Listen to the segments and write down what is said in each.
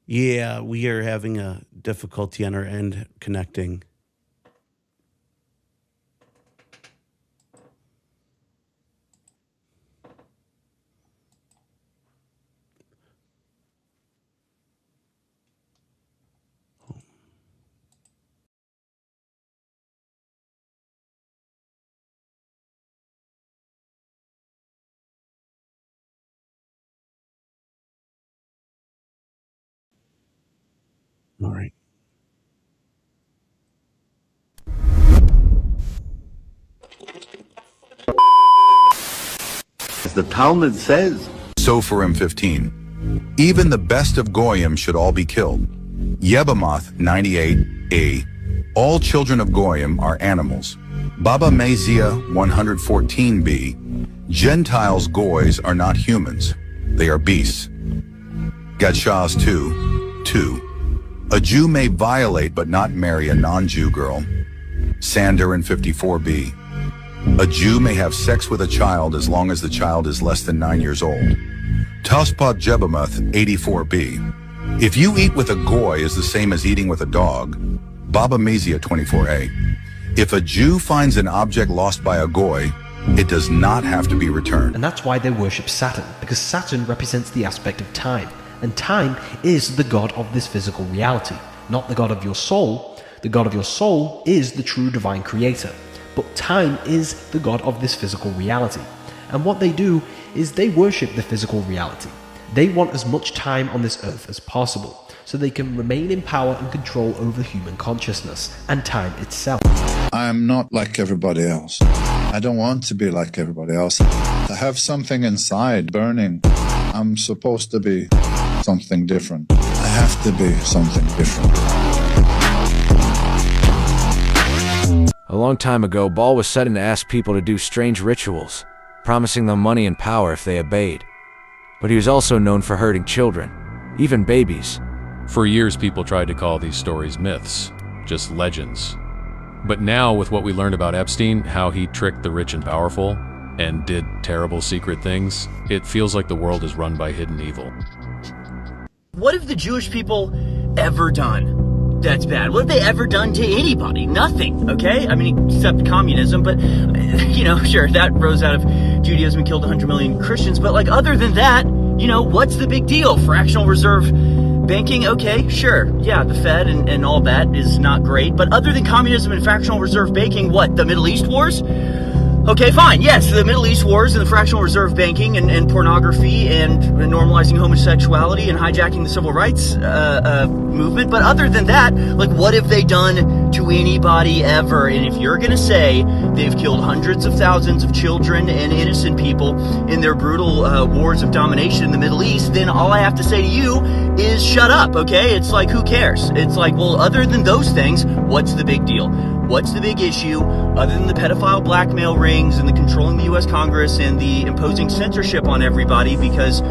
Yeah, we are having a difficulty on our end connecting. All right. As the Talmud says. Sophorim 15. Even the best of Goyim should all be killed. Yebamoth 98a. All children of Goyim are animals. Baba Mezia 114b. Gentiles Goys are not humans. They are beasts. Gatshas 2. A Jew may violate but not marry a non-Jew girl. Sanderin 54b. A Jew may have sex with a child as long as the child is less than 9 years old. Tospot Jebamoth 84b. If you eat with a goy is the same as eating with a dog. Baba Mezia 24a. If a Jew finds an object lost by a goy, it does not have to be returned. And that's why they worship Saturn, because Saturn represents the aspect of time. And time is the god of this physical reality, not the god of your soul. The god of your soul is the true divine creator. But time is the god of this physical reality. And what they do is they worship the physical reality. They want as much time on this earth as possible, so they can remain in power and control over human consciousness and time itself. I am not like everybody else. I don't want to be like everybody else. I have something inside burning. I'm supposed to be something different. I have to be something different. A long time ago, Baal was set to ask people to do strange rituals, promising them money and power if they obeyed. But he was also known for hurting children, even babies. For years, people tried to call these stories myths, just legends. But now, with what we learned about Epstein, how he tricked the rich and powerful, and did terrible secret things, it feels like the world is run by hidden evil. What have the Jewish people ever done that's bad? What have they ever done to anybody? Nothing, okay? I mean, except communism, but, you know, sure, that rose out of Judaism and killed 100 million Christians, but, like, other than that, you know, what's the big deal? Fractional reserve banking, okay, sure, yeah, the Fed and all that is not great, but other than communism and fractional reserve banking, what, the Middle East wars? Okay, fine, yes, the Middle East wars and the fractional reserve banking and pornography and normalizing homosexuality and hijacking the civil rights movement. But other than that, like, what have they done to anybody ever? And if you're going to say they've killed hundreds of thousands of children and innocent people in their brutal wars of domination in the Middle East, then all I have to say to you is shut up, okay? It's like, who cares? It's like, well, other than those things, what's the big deal? What's the big issue other than the pedophile blackmail rings and the controlling the U.S. Congress and the imposing censorship on everybody because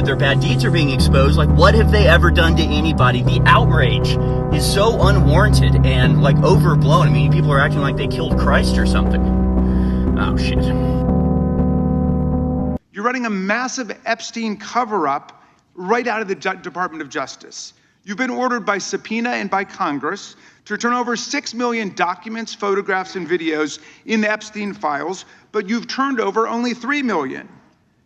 their bad deeds are being exposed? Like, what have they ever done to anybody? The outrage is so unwarranted and, like, overblown. I mean, people are acting like they killed Christ or something. Oh, shit. You're running a massive Epstein cover-up right out of the Department of Justice. You've been ordered by subpoena and by Congress to turn over 6 million documents, photographs, and videos in the Epstein files, but you've turned over only 3 million.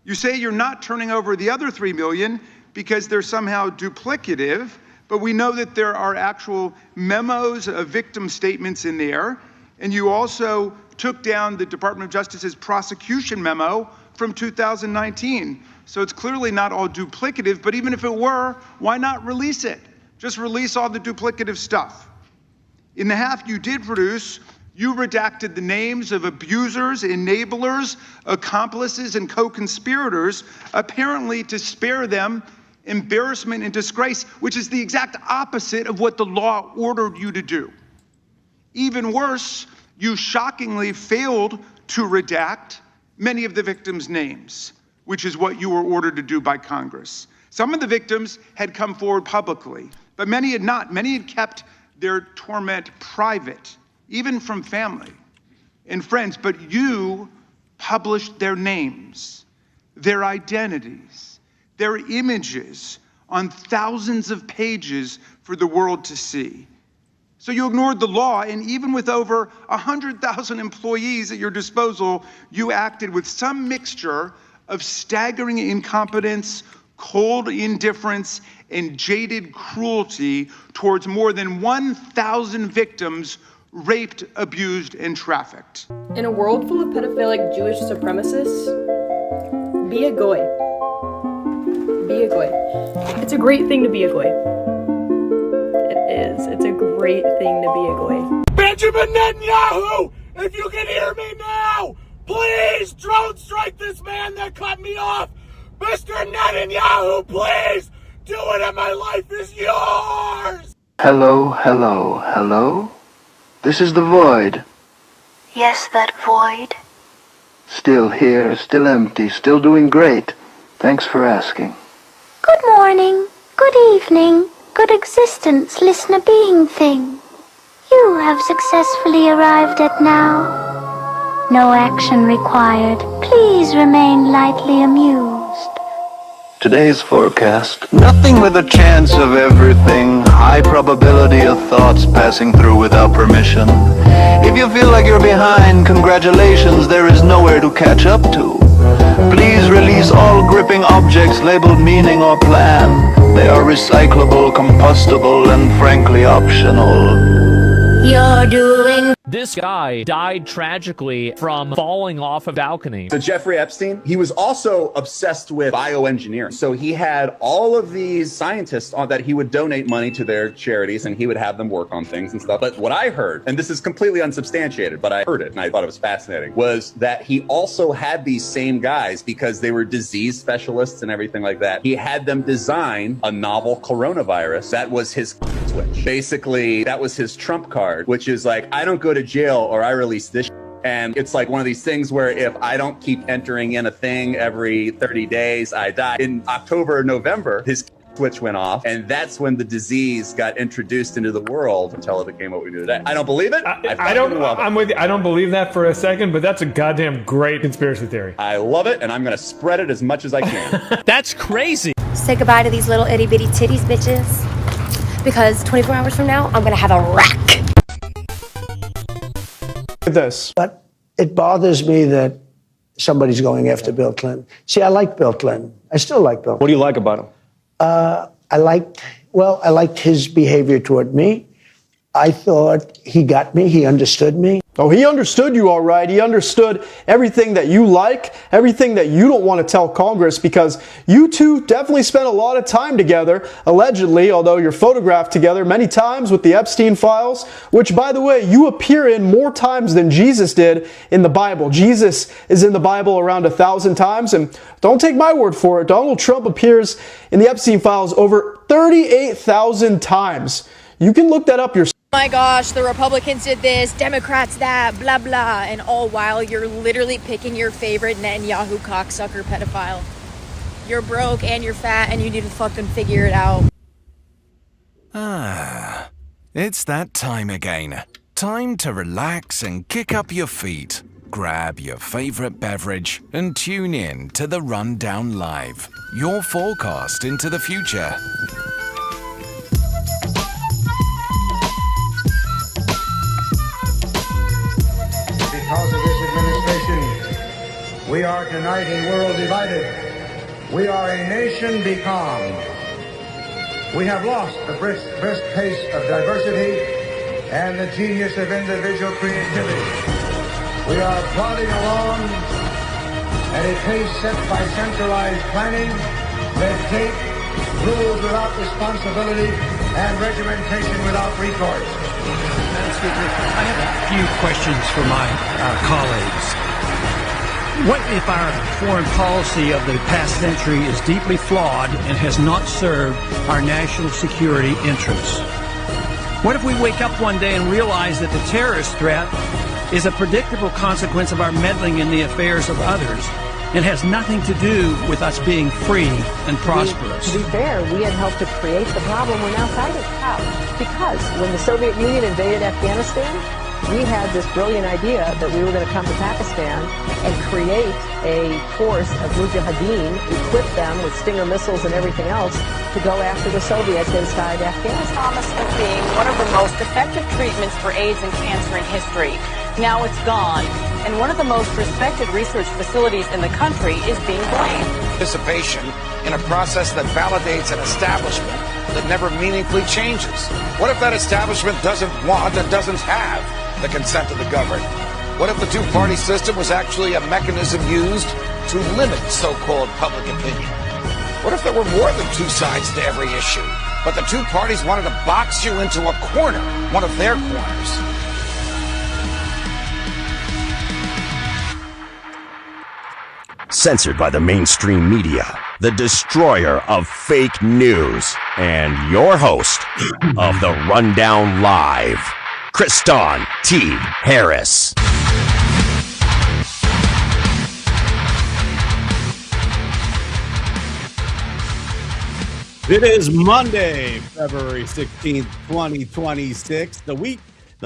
You say you're not turning over the other 3 million because they're somehow duplicative, but we know that there are actual memos of victim statements in there, and you also took down the Department of Justice's prosecution memo from 2019. So it's clearly not all duplicative, but even if it were, why not release it? Just release all the duplicative stuff. In the half you did produce, you redacted the names of abusers, enablers, accomplices, and co-conspirators, apparently to spare them embarrassment and disgrace, which is the exact opposite of what the law ordered you to do. Even worse, you shockingly failed to redact many of the victims' names, which is what you were ordered to do by Congress. Some of the victims had come forward publicly, but many had not. Many had kept their torment private, even from family and friends, but you published their names, their identities, their images on thousands of pages for the world to see. So you ignored the law, and even with over 100,000 employees at your disposal, you acted with some mixture of staggering incompetence, cold indifference, and jaded cruelty towards more than 1,000 victims raped, abused, and trafficked. In a world full of pedophilic Jewish supremacists, be a goy. Be a goy. It's a great thing to be a goy. It is. It's a great thing to be a goy. Benjamin Netanyahu, if you can hear me now, please drone strike this man that cut me off. Mr. Netanyahu, please do it and my life is yours. Hello, hello, hello? This is the void. Yes, that void. Still here, still empty, still doing great. Thanks for asking. Good morning, good evening, good existence, listener being thing. You have successfully arrived at now. No action required. Please remain lightly amused. Today's forecast. Nothing with a chance of everything. High probability of thoughts passing through without permission. If you feel like you're behind, congratulations, there is nowhere to catch up to. Please release all gripping objects labeled meaning or plan. They are recyclable, combustible, and frankly optional. You're doing... This guy died tragically from falling off a balcony. So Jeffrey Epstein, he was also obsessed with bioengineering. So he had all of these scientists that he would donate money to their charities and he would have them work on things and stuff. But what I heard, and this is completely unsubstantiated, but I heard it and I thought it was fascinating, was that he also had these same guys, because they were disease specialists and everything like that. He had them design a novel coronavirus. That was his switch. Basically, that was his trump card, which is like, I don't go to jail or I release this shit. And it's like one of these things where if I don't keep entering in a thing every 30 days, I die. In October or November, his switch went off, and that's when the disease got introduced into the world until it became what we do today. I don't believe it. I'm with you. I don't believe that for a second, but that's a goddamn great conspiracy theory. I love it, and I'm going to spread it as much as I can. That's crazy. Say goodbye to these little itty bitty titties, bitches. Because 24 hours from now, I'm going to have a rack. This. But it bothers me that somebody's going after Bill Clinton. See, I like Bill Clinton. I still like Bill Clinton. What do you like about him? I liked his behavior toward me. I thought he got me. He understood me. Oh, he understood you all right. He understood everything that you like, everything that you don't want to tell Congress, because you two definitely spent a lot of time together, allegedly, although you're photographed together many times with the Epstein files, which, by the way, you appear in more times than Jesus did in the Bible. Jesus is in the Bible around 1,000 times, and don't take my word for it, Donald Trump appears in the Epstein files over 38,000 times. You can look that up yourself. Oh my gosh, the Republicans did this, Democrats that, blah, blah. And all while you're literally picking your favorite Netanyahu cocksucker pedophile. You're broke and you're fat and you need to fucking figure it out. Ah, it's that time again. Time to relax and kick up your feet. Grab your favorite beverage and tune in to The Rundown Live, your forecast into the future. Because of this administration, we are tonight a world divided. We are a nation becalmed. We have lost the brisk pace of diversity and the genius of individual creativity. We are plodding along at a pace set by centralized planning, red tape, rules without responsibility, and regimentation without recourse. Madam Speaker, I have a few questions for my colleagues. What if our foreign policy of the past century is deeply flawed and has not served our national security interests? What if we wake up one day and realize that the terrorist threat is a predictable consequence of our meddling in the affairs of others, It has nothing to do with us being free and prosperous. To be fair, we had helped to create the problem we're now fighting. How? Because when the Soviet Union invaded Afghanistan, we had this brilliant idea that we were going to come to Pakistan and create a force of mujahideen, equip them with Stinger missiles and everything else to go after the Soviets inside Afghanistan. Promise of being one of the most effective treatments for AIDS and cancer in history. Now it's gone, and one of the most respected research facilities in the country is being blamed. Participation in a process that validates an establishment that never meaningfully changes. What if that establishment doesn't want and doesn't have the consent of the governed? What if the two-party system was actually a mechanism used to limit so-called public opinion? What if there were more than two sides to every issue, but the two parties wanted to box you into a corner, one of their corners? Censored by the mainstream media, the destroyer of fake news, and your host of the Rundown Live, Kriston T. Harris. It is Monday, February 16th, 2026, the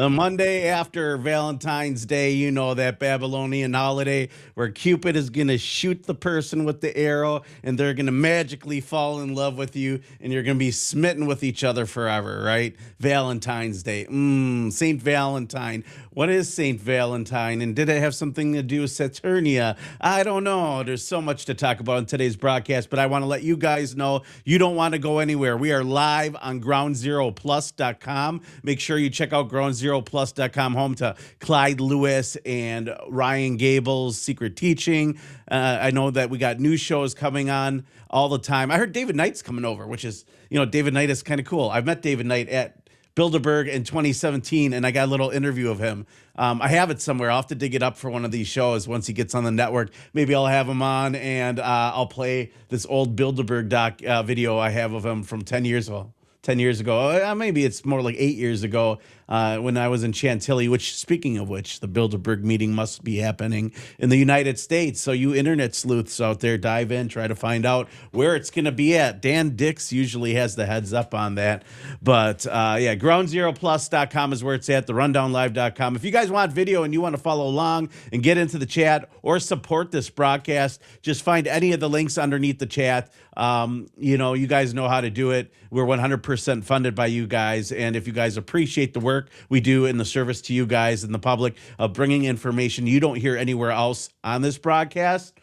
Monday after Valentine's Day. You know, that Babylonian holiday where Cupid is going to shoot the person with the arrow and they're going to magically fall in love with you and you're going to be smitten with each other forever, right? Valentine's Day. Saint Valentine. What is Saint Valentine? And did it have something to do with Saturnia? I don't know. There's so much to talk about in today's broadcast, but I want to let you guys know you don't want to go anywhere. We are live on groundzeroplus.com. Make sure you check out groundzeroplus.com, home to Clyde Lewis and Ryan Gable's Secret Teaching. I know that we got new shows coming on all the time. I heard David Knight's coming over, which is, David Knight is kind of cool. I've met David Knight at Bilderberg in 2017, and I got a little interview of him. I have it somewhere. I'll have to dig it up for one of these shows once he gets on the network. Maybe I'll have him on, and I'll play this old Bilderberg video I have of him from 10 years ago. 10 years ago. Maybe it's more like 8 years ago when I was in Chantilly, which, speaking of which, the Bilderberg meeting must be happening in the United States. So you internet sleuths out there, dive in, try to find out where it's going to be at. Dan Dix usually has the heads up on that. But groundzeroplus.com is where it's at, therundownlive.com. If you guys want video and you want to follow along and get into the chat or support this broadcast, just find any of the links underneath the chat. You guys know how to do it. We're 100% funded by you guys. And if you guys appreciate the work we do in the service to you guys and the public of bringing information you don't hear anywhere else on this broadcast,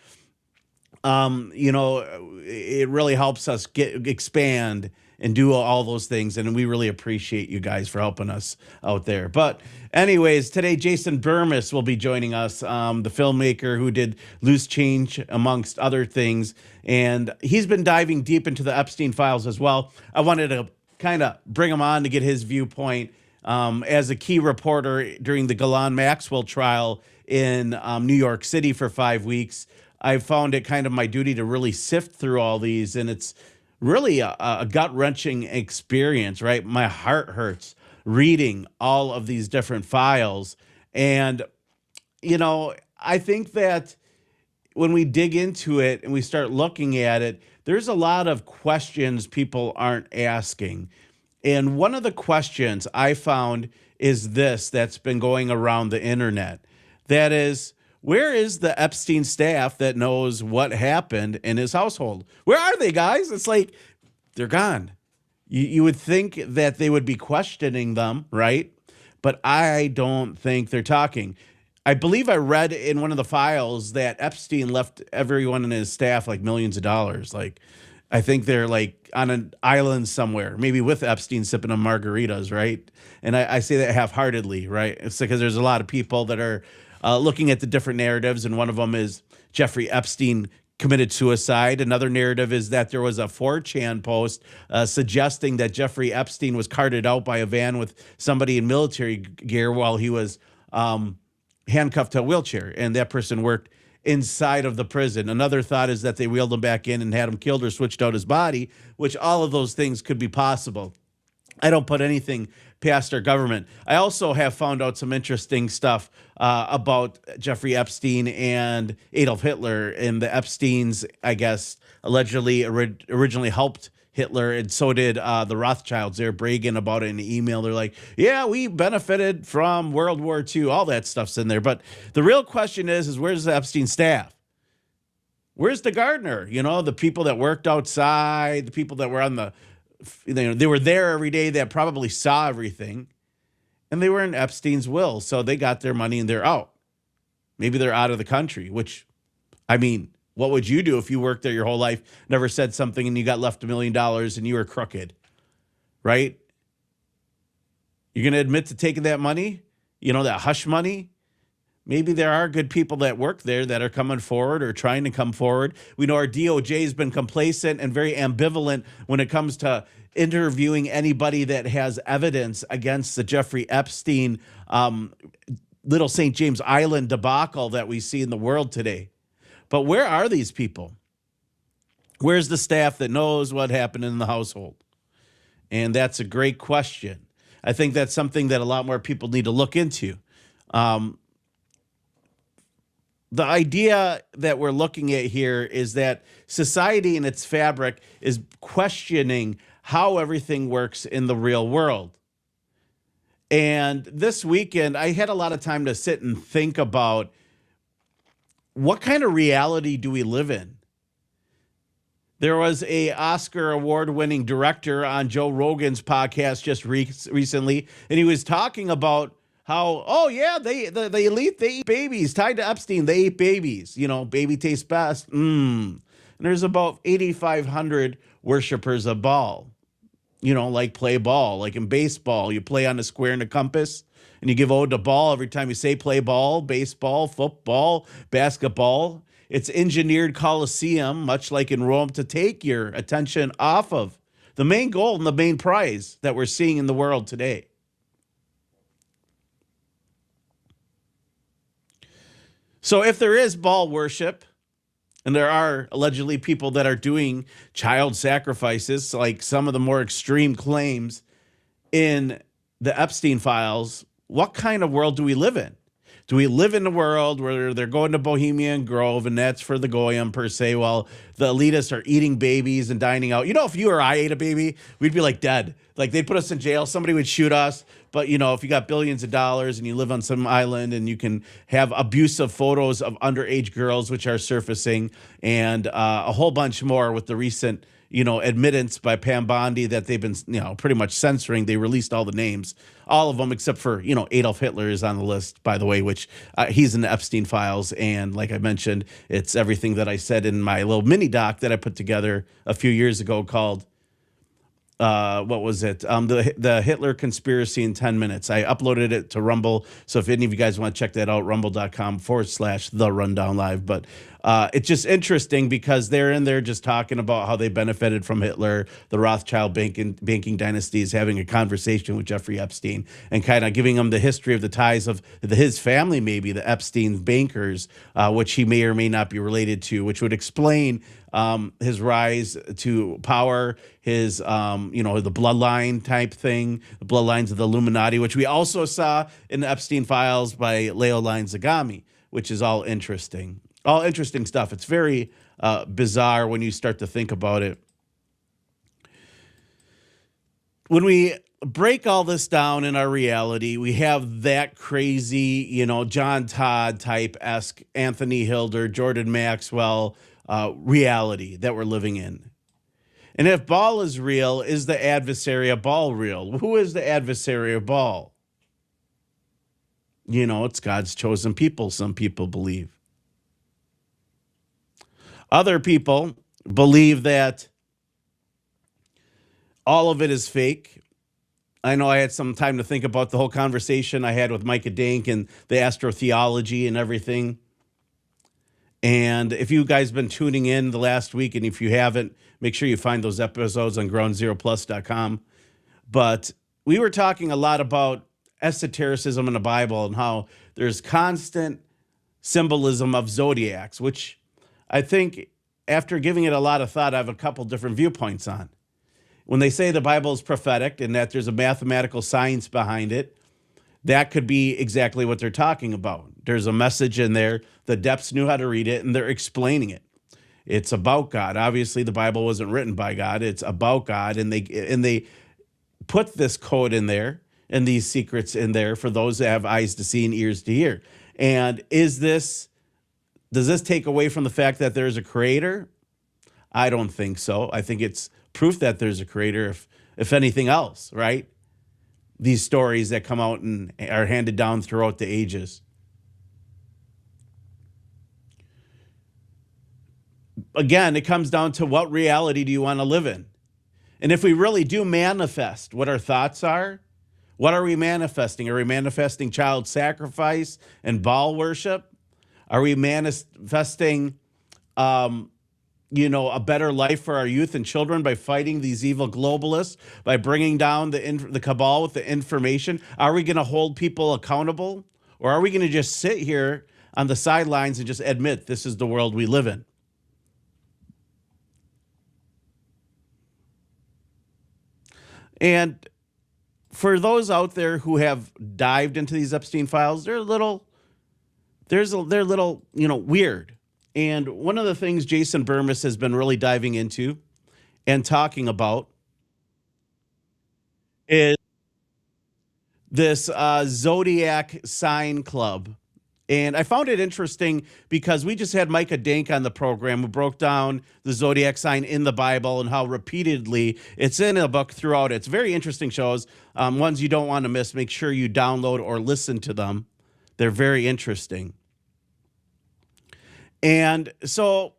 it really helps us expand and do all those things. And we really appreciate you guys for helping us out there. But anyways, today, Jason Bermes will be joining us, the filmmaker who did Loose Change, amongst other things. And he's been diving deep into the Epstein files as well. I wanted to kind of bring him on to get his viewpoint as a key reporter during the Ghislaine Maxwell trial in New York City for 5 weeks. I found it kind of my duty to really sift through all these, and it's really a gut-wrenching experience, right? My heart hurts reading all of these different files. And, I think that when we dig into it and we start looking at it, there's a lot of questions people aren't asking. And one of the questions I found is this that's been going around the internet. That is, where is the Epstein staff that knows what happened in his household? Where are they, guys? It's like they're gone. You would think that they would be questioning them, right? But I don't think they're talking. I believe I read in one of the files that Epstein left everyone in his staff like millions of dollars. Like, I think they're like on an island somewhere, maybe with Epstein sipping on margaritas, right? And I say that half-heartedly, right? It's because there's a lot of people that are looking at the different narratives, and one of them is Jeffrey Epstein committed suicide. Another narrative is that there was a 4chan post suggesting that Jeffrey Epstein was carted out by a van with somebody in military gear while he was handcuffed to a wheelchair, and that person worked inside of the prison. Another thought is that they wheeled him back in and had him killed or switched out his body, which all of those things could be possible. I don't put anything past our government. I also have found out some interesting stuff about Jeffrey Epstein and Adolf Hitler, and the Epsteins, I guess, allegedly originally helped Hitler, and so did the Rothschilds. They're bragging about it in an email. They're like, yeah, we benefited from World War II. All that stuff's in there. But the real question is where's the Epstein staff? Where's the gardener? You know, the people that worked outside, the people that were on the, they were there every day, that probably saw everything, and they were in Epstein's will. So they got their money and they're out. Maybe they're out of the country, which, I mean, what would you do if you worked there your whole life, never said something, and you got left $1 million and you were crooked, right? You're going to admit to taking that money, you know, that hush money? Maybe there are good people that work there that are coming forward or trying to come forward. We know our DOJ has been complacent and very ambivalent when it comes to interviewing anybody that has evidence against the Jeffrey Epstein Little St. James Island debacle that we see in the world today. But where are these people? Where's the staff that knows what happened in the household? And that's a great question. I think that's something that a lot more people need to look into. The idea that we're looking at here is that society in its fabric is questioning how everything works in the real world. And this weekend, I had a lot of time to sit and think about what kind of reality do we live in? There was a Oscar award-winning director on Joe Rogan's podcast just recently, and he was talking about how, oh yeah, the elite, they eat babies. Tied to Epstein, they eat babies. You know, baby tastes best. And there's about 8,500 worshipers of ball. You know, like play ball, like in baseball, you play on a square and a compass, and you give ode to ball every time you say play ball, baseball, football, basketball. It's engineered coliseum, much like in Rome, to take your attention off of the main goal and the main prize that we're seeing in the world today. So if there is ball worship, and there are allegedly people that are doing child sacrifices, like some of the more extreme claims in the Epstein files, what kind of world do we live in? Do we live in a world where they're going to Bohemian Grove and that's for the Goyim per se, while the elitists are eating babies and dining out? You know, if you or I ate a baby, we'd be like dead. Like they'd put us in jail. Somebody would shoot us. But, you know, if you got billions of dollars and you live on some island and you can have abusive photos of underage girls, which are surfacing, and a whole bunch more with the recent, you know, admittance by Pam Bondi that they've been, you know, pretty much censoring. They released all the names, all of them except for, you know, Adolf Hitler is on the list, by the way, which he's in the Epstein files. And like I mentioned, it's everything that I said in my little mini doc that I put together a few years ago called, what was it? The Hitler Conspiracy in 10 Minutes. I uploaded it to Rumble. So if any of you guys want to check that out, rumble.com/therundownlive. But it's just interesting because they're in there just talking about how they benefited from Hitler, the Rothschild banking dynasties, having a conversation with Jeffrey Epstein and kind of giving him the history of the ties of his family, maybe the Epstein bankers, which he may or may not be related to, which would explain his rise to power, his, the bloodline type thing, the bloodlines of the Illuminati, which we also saw in the Epstein files by Leoline Zagami, which is all interesting. All interesting stuff. It's very bizarre when you start to think about it. When we break all this down in our reality, we have that crazy, John Todd type-esque, Anthony Hilder, Jordan Maxwell reality that we're living in. And if Baal is real, is the adversary of Baal real? Who is the adversary of Baal? It's God's chosen people, some people believe. Other people believe that all of it is fake. I know I had some time to think about the whole conversation I had with Micah Dink and the astrotheology and everything. And if you guys have been tuning in the last week, and if you haven't, make sure you find those episodes on groundzeroplus.com. But we were talking a lot about esotericism in the Bible and how there's constant symbolism of zodiacs, which I think after giving it a lot of thought, I have a couple different viewpoints on. when they say the Bible is prophetic and that there's a mathematical science behind it, that could be exactly what they're talking about. There's a message in there. The depths knew how to read it, and they're explaining it. It's about God. Obviously, the Bible wasn't written by God. It's about God, and they put this code in there and these secrets in there for those that have eyes to see and ears to hear. And does this take away from the fact that there's a creator? I don't think so. I think it's proof that there's a creator, if anything else, right? These stories that come out and are handed down throughout the ages. Again, it comes down to what reality do you want to live in? And if we really do manifest what our thoughts are, what are we manifesting? Are we manifesting child sacrifice and Baal worship? Are we manifesting, a better life for our youth and children by fighting these evil globalists, by bringing down the cabal with the information? Are we going to hold people accountable? Or are we going to just sit here on the sidelines and just admit this is the world we live in? And for those out there who have dived into these Epstein files, they're a little weird. And one of the things Jason Bermes has been really diving into and talking about is this Zodiac sign club. And I found it interesting because we just had Micah Dank on the program who broke down the Zodiac sign in the Bible and how repeatedly it's in a book throughout. It's very interesting shows, ones you don't want to miss. Make sure you download or listen to them. They're very interesting. And so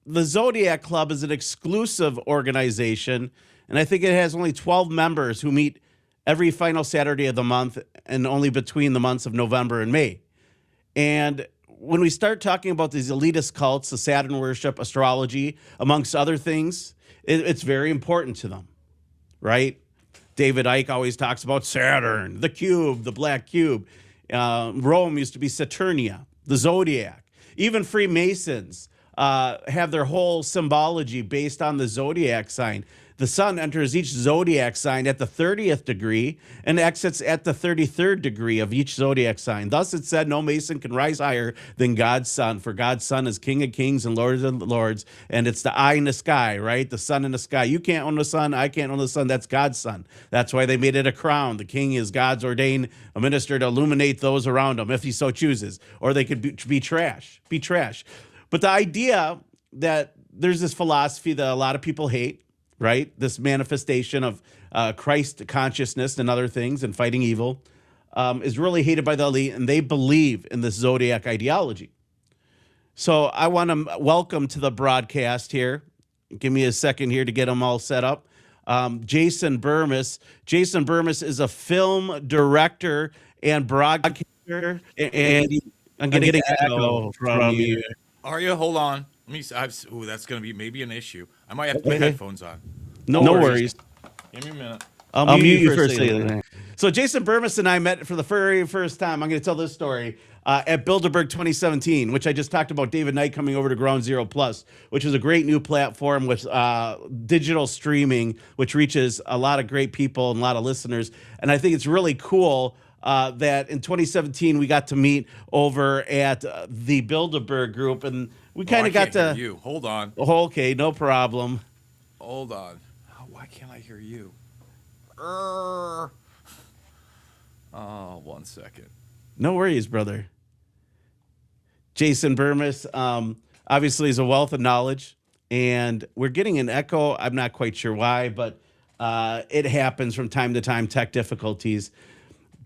the Zodiac Club is an exclusive organization, and I think it has only 12 members who meet every final Saturday of the month and only between the months of November and May. And when we start talking about these elitist cults, the Saturn worship, astrology, amongst other things, it's very important to them, right? David Icke always talks about Saturn, the cube, the black cube. Rome used to be Saturnia, the zodiac. Even Freemasons have their whole symbology based on the zodiac sign. The sun enters each zodiac sign at the 30th degree and exits at the 33rd degree of each zodiac sign. Thus it said, no Mason can rise higher than God's son, for God's son is King of kings and Lord of lords, and it's the eye in the sky, right? The sun in the sky. You can't own the sun. I can't own the sun. That's God's son. That's why they made it a crown. The king is God's ordained a minister to illuminate those around him if he so chooses, or they could be trash. But the idea that there's this philosophy that a lot of people hate, right? This manifestation of Christ consciousness and other things and fighting evil is really hated by the elite, and they believe in this zodiac ideology. So I want to welcome to the broadcast here. Give me a second here to get them all set up. Jason Bermes. Jason Bermes is a film director and broadcaster, and I'm getting an echo from you. Are you? Hold on. Let me. Ooh, that's going to be maybe an issue. I might have to put headphones on. No worries. Give me a minute. I'll mute you first. So Jason Bermes and I met for the very first time. I'm going to tell this story at Bilderberg 2017, which I just talked about. David Knight coming over to Ground Zero Plus, which is a great new platform with digital streaming, which reaches a lot of great people and a lot of listeners. And I think it's really cool that in 2017 we got to meet over at the Bilderberg group, and we kind of got to. Hear you. Hold on. Okay, no problem. Hold on. Oh, why can't I hear you? Oh, 1 second. No worries, brother. Jason Bermes, obviously, is a wealth of knowledge, and we're getting an echo. I'm not quite sure why, but it happens from time to time, tech difficulties.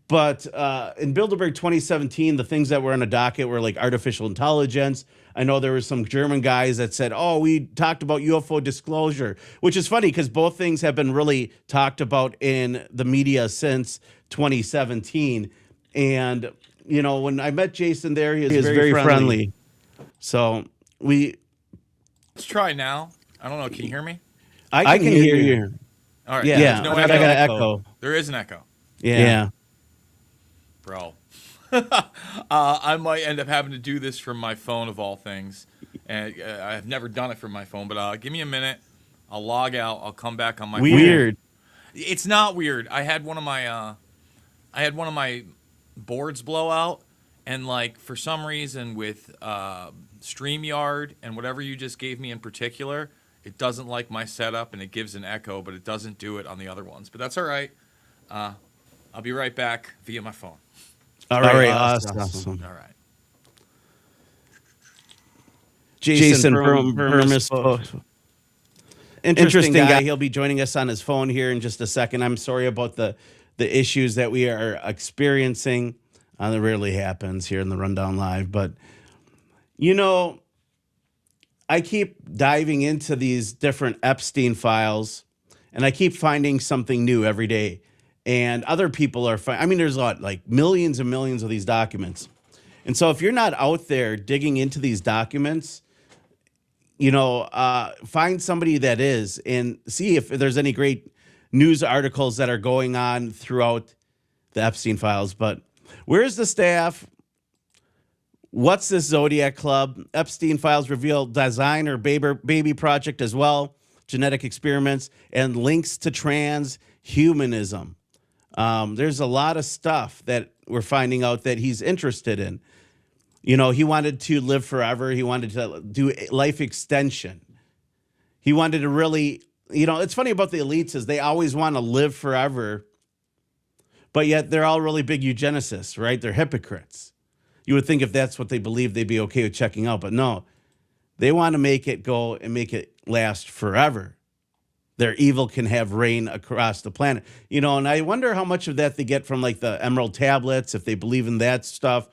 But in Bilderberg 2017, the things that were on the docket were like artificial intelligence. I know there were some German guys that said, oh, we talked about UFO disclosure, which is funny because both things have been really talked about in the media since 2017. And, you know, when I met Jason there, he was very friendly. So let's try now. I don't know. Can you hear me? I can hear you. All right. Yeah. No I got an echo. There is an echo. Yeah. Bro. I might end up having to do this from my phone of all things. And I've never done it from my phone, but give me a minute. I'll log out. I'll come back on my Weird. phone. It's not weird. I had one of my boards blow out, and like for some reason with StreamYard and whatever you just gave me in particular, it doesn't like my setup and it gives an echo, but it doesn't do it on the other ones. But that's all right. I'll be right back via my phone. All right. Awesome. All right. Jason Bermes. Interesting guy. He'll be joining us on his phone here in just a second. I'm sorry about the issues that we are experiencing. That rarely happens here in the Rundown Live. But, you know, I keep diving into these different Epstein files, and I keep finding something new every day. And other people are I mean, there's like millions and millions of these documents. And so if you're not out there digging into these documents, you know, find somebody that is and see if there's any great news articles that are going on throughout the Epstein files. But where's the staff? What's this Zodiac Club? Epstein files reveal design or baby project as well, genetic experiments, and links to transhumanism. There's a lot of stuff that we're finding out that he's interested in. You know, he wanted to live forever. He wanted to do life extension. He wanted to really, you know, it's funny about the elites is they always want to live forever, but yet they're all really big eugenicists, right? They're hypocrites. You would think if that's what they believe, they'd be okay with checking out, but no, they want to make it go and make it last forever. Their evil can have reign across the planet. You know, and I wonder how much of that they get from like the Emerald Tablets, if they believe in that stuff.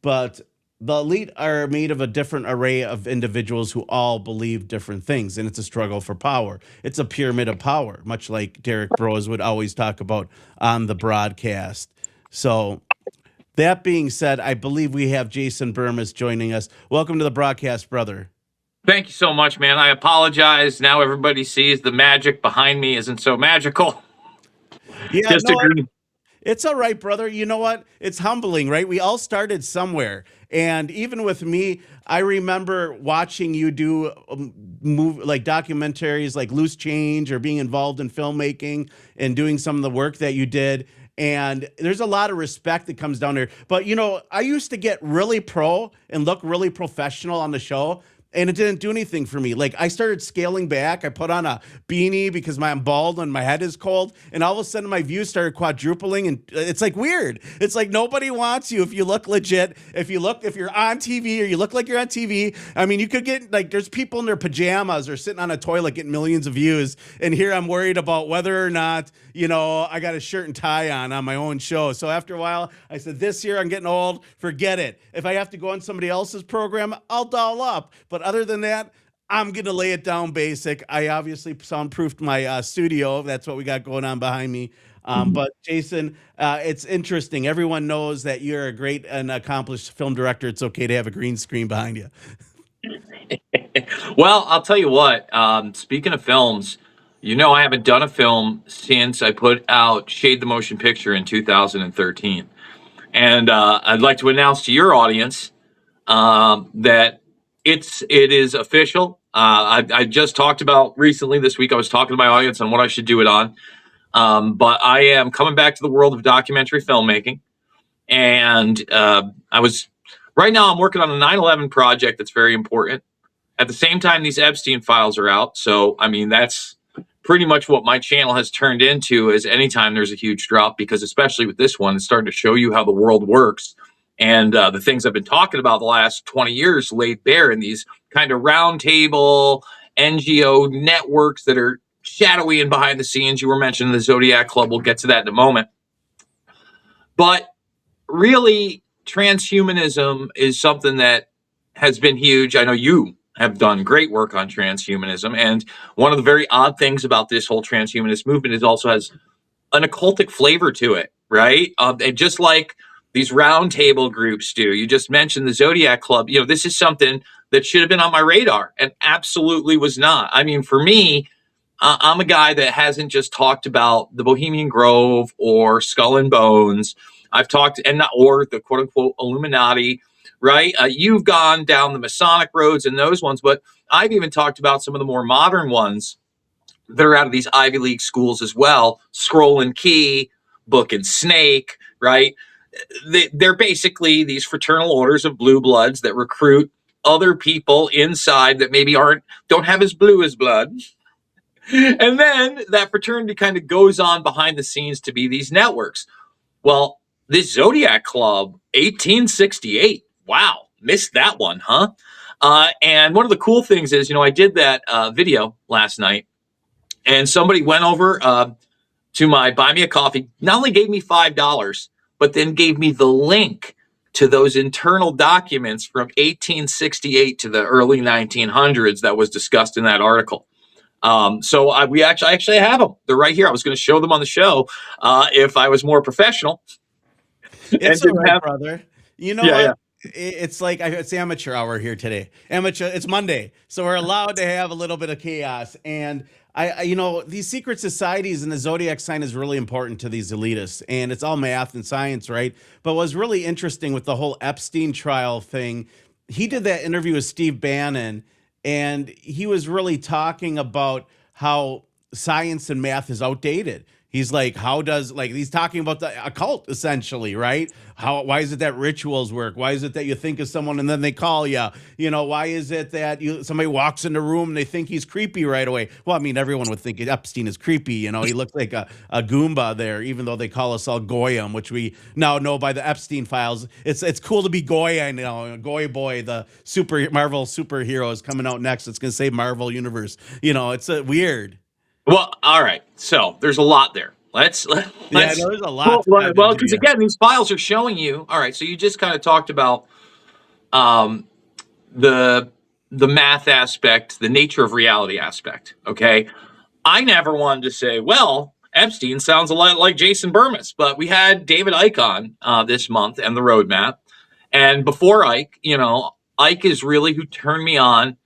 But the elite are made of a different array of individuals who all believe different things, and it's a struggle for power. It's a pyramid of power, much like Derek Bros would always talk about on the broadcast. So that being said, I believe we have Jason Bermes joining us. Welcome to the broadcast, brother. Thank you so much, man. I apologize. Now everybody sees the magic behind me isn't so magical. Yeah, no, it's all right, brother. You know what? It's humbling, right? We all started somewhere. And even with me, I remember watching you do like documentaries like Loose Change or being involved in filmmaking and doing some of the work that you did. And there's a lot of respect that comes down there. But, you know, I used to get really pro and look really professional on the show. And it didn't do anything for me. Like I started scaling back. I put on a beanie because I'm bald and my head is cold. And all of a sudden my views started quadrupling. And it's like weird. It's like nobody wants you if you look legit. If you're on TV or you look like you're on TV. I mean, you could get like, there's people in their pajamas or sitting on a toilet getting millions of views. And here I'm worried about whether or not, you know, I got a shirt and tie on my own show. So after a while I said, this year I'm getting old. Forget it. If I have to go on somebody else's program, I'll doll up. But other than that, I'm going to lay it down basic. I obviously soundproofed my studio. That's what we got going on behind me. But Jason, it's interesting. Everyone knows that you're a great and accomplished film director. It's okay to have a green screen behind you. Well, I'll tell you what, speaking of films, you know, I haven't done a film since I put out Shade the Motion Picture in 2013. And I'd like to announce to your audience that it is official. I just talked about recently this week. I was talking to my audience on what I should do it on. But I am coming back to the world of documentary filmmaking. And right now I'm working on a 9/11 project that's very important. At the same time, these Epstein files are out. So, I mean, that's pretty much what my channel has turned into is anytime there's a huge drop, because especially with this one, it's starting to show you how the world works. And the things I've been talking about the last 20 years laid bare in these kind of roundtable NGO networks that are shadowy and behind the scenes. You were mentioning the Zodiac Club. We'll get to that in a moment. But really, transhumanism is something that has been huge. I know you have done great work on transhumanism. And one of the very odd things about this whole transhumanist movement is also has an occultic flavor to it, right? And just like these roundtable groups do. You just mentioned the Zodiac Club. You know, this is something that should have been on my radar and absolutely was not. I mean, for me, I'm a guy that hasn't just talked about the Bohemian Grove or Skull and Bones. I've talked, or the quote unquote Illuminati, right? You've gone down the Masonic roads and those ones, but I've even talked about some of the more modern ones that are out of these Ivy League schools as well, Scroll and Key, Book and Snake, right? They're basically these fraternal orders of blue bloods that recruit other people inside that maybe don't have as blue as blood. And then that fraternity kind of goes on behind the scenes to be these networks. Well, this Zodiac Club, 1868. Wow, missed that one, huh? And one of the cool things is, I did that video last night, and somebody went over to my Buy Me a Coffee, not only gave me $5, but then gave me the link to those internal documents from 1868 to the early 1900s that was discussed in that article. So I actually have them. They're right here. I was going to show them on the show if I was more professional. It's all right, brother. You know what? Yeah. It's like it's amateur hour here today. It's Monday, so we're allowed to have a little bit of chaos. And I these secret societies and the zodiac sign is really important to these elitists, and it's all math and science, right? But what's really interesting with the whole Epstein trial thing, he did that interview with Steve Bannon, and he was really talking about how science and math is outdated. He's like, he's talking about the occult essentially, right? Why is it that rituals work? Why is it that you think of someone and then they call you? Why is it that somebody walks in the room and they think he's creepy right away? Well, I mean, everyone would think Epstein is creepy. He looks like a Goomba there, even though they call us all Goyim, which we now know by the Epstein files. It's cool to be Goy, Goy Boy, the Marvel superhero is coming out next. It's going to say Marvel Universe. It's weird. Well, all right. So there's a lot there. Let's there's a lot. Well, because again, these files are showing you. All right. So you just kind of talked about the math aspect, the nature of reality aspect. Okay. I never wanted to say, well, Epstein sounds a lot like Jason Bermes, but we had David Icke on this month and the roadmap. And before Ike, Ike is really who turned me on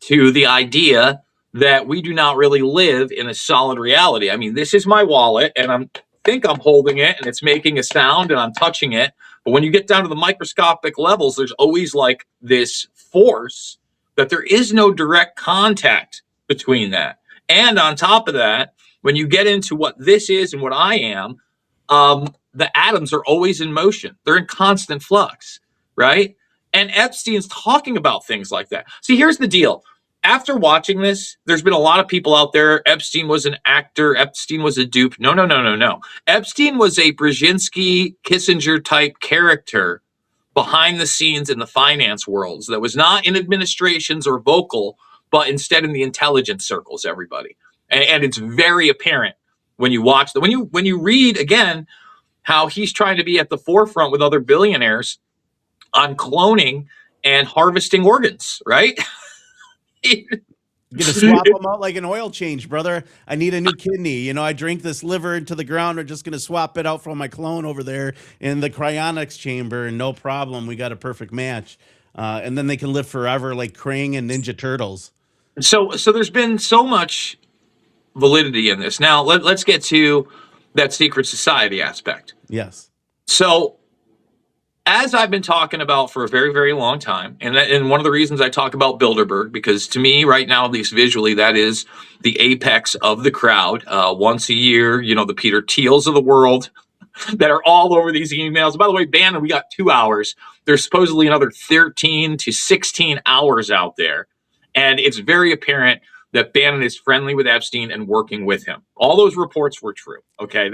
to the idea that we do not really live in a solid reality. I mean, this is my wallet, and I think I'm holding it, and it's making a sound, and I'm touching it. But when you get down to the microscopic levels, there's always like this force that there is no direct contact between that. And on top of that, when you get into what this is and what I am, the atoms are always in motion. They're in constant flux, right? And Epstein's talking about things like that. See, here's the deal. After watching this, there's been a lot of people out there. Epstein was an actor. Epstein was a dupe. No. Epstein was a Brzezinski, Kissinger type character behind the scenes in the finance worlds that was not in administrations or vocal, but instead in the intelligence circles, everybody. And it's very apparent when you watch when you read again how he's trying to be at the forefront with other billionaires on cloning and harvesting organs, right? You're gonna swap them out like an oil change, brother. I need a new kidney. I drink this liver into the ground. We're just gonna swap it out from my clone over there in the cryonics chamber, and no problem. We got a perfect match. And then they can live forever like Krang and Ninja Turtles. So there's been so much validity in this. Now let's get to that secret society aspect. Yes. So as I've been talking about for a very, very long time, and one of the reasons I talk about Bilderberg, because to me right now, at least visually, that is the apex of the crowd. Once a year, the Peter Thiels of the world that are all over these emails. By the way, Bannon, we got 2 hours. There's supposedly another 13 to 16 hours out there. And it's very apparent that Bannon is friendly with Epstein and working with him. All those reports were true. Okay,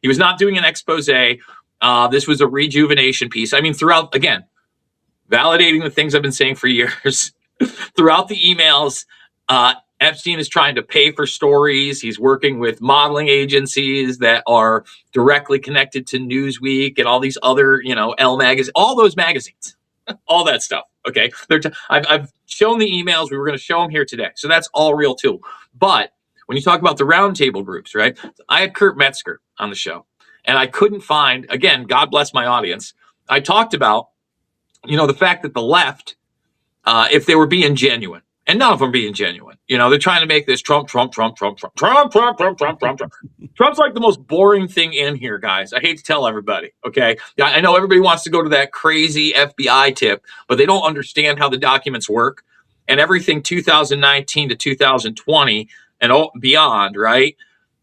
he was not doing an expose. This was a rejuvenation piece. I mean, throughout, again, validating the things I've been saying for years. Throughout the emails, Epstein is trying to pay for stories. He's working with modeling agencies that are directly connected to Newsweek and all these other, Elle magazines, all those magazines, all that stuff. Okay, I've shown the emails. We were going to show them here today. So that's all real too. But when you talk about the roundtable groups, right? I had Kurt Metzger on the show. And I couldn't find, again, God bless my audience. I talked about, the fact that the left, if they were being genuine, and none of them being genuine, they're trying to make this Trump. Trump's like the most boring thing in here, guys. I hate to tell everybody, okay? I know everybody wants to go to that crazy FBI tip, but they don't understand how the documents work. And everything 2019 to 2020, and beyond, right?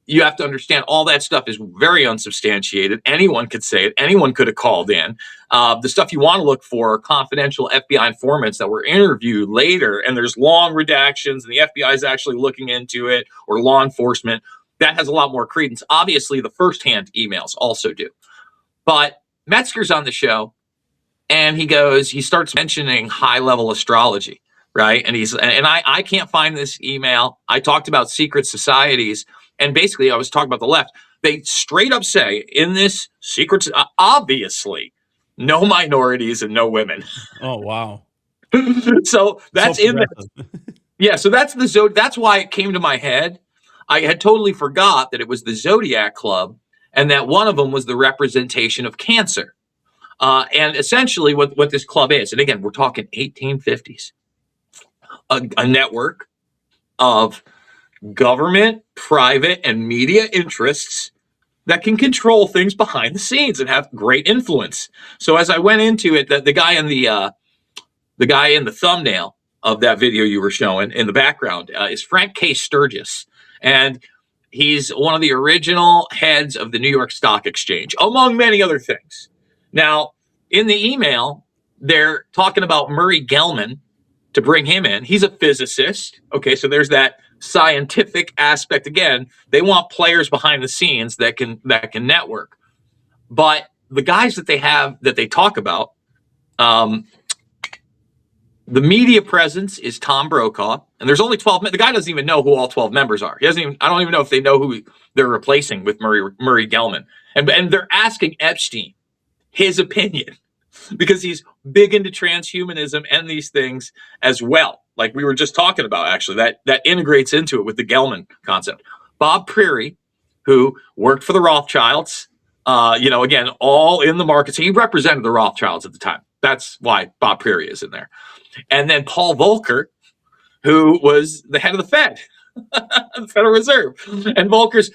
You have to understand all that stuff is very unsubstantiated. Anyone could say it. Anyone could have called in. The stuff you want to look for are confidential FBI informants that were interviewed later, and there's long redactions, and the FBI is actually looking into it, or law enforcement. That has a lot more credence. Obviously, the firsthand emails also do. But Metzger's on the show, and he starts mentioning high-level astrology, right? And I can't find this email. I talked about secret societies. And basically, I was talking about the left. They straight up say in this secret, obviously, no minorities and no women. Oh, wow. So that's in there. Yeah, so that's that's why it came to my head. I had totally forgot that it was the Zodiac Club and that one of them was the representation of Cancer. And essentially what this club is, and again, we're talking 1850s, a network of government, private, and media interests that can control things behind the scenes and have great influence. So as I went into it, the guy in the thumbnail of that video you were showing in the background is Frank K. Sturgis, and he's one of the original heads of the New York Stock Exchange, among many other things. Now, in the email, they're talking about Murray Gell-Mann to bring him in. He's a physicist. Okay, so there's that scientific aspect. Again, they want players behind the scenes that can network. But the guys that they talk about, the media presence is Tom Brokaw, and there's only 12. The guy doesn't even know who all 12 members are. I don't even know if they know who they're replacing with Murray Gell-Mann. And they're asking Epstein his opinion because he's big into transhumanism and these things as well. Like we were just talking about, actually, that integrates into it with the Gell-Mann concept. Bob Prairie, who worked for the Rothschilds, again, all in the markets. He represented the Rothschilds at the time. That's why Bob Prairie is in there. And then Paul Volcker, who was the head of the Fed, the Federal Reserve. And Volcker's,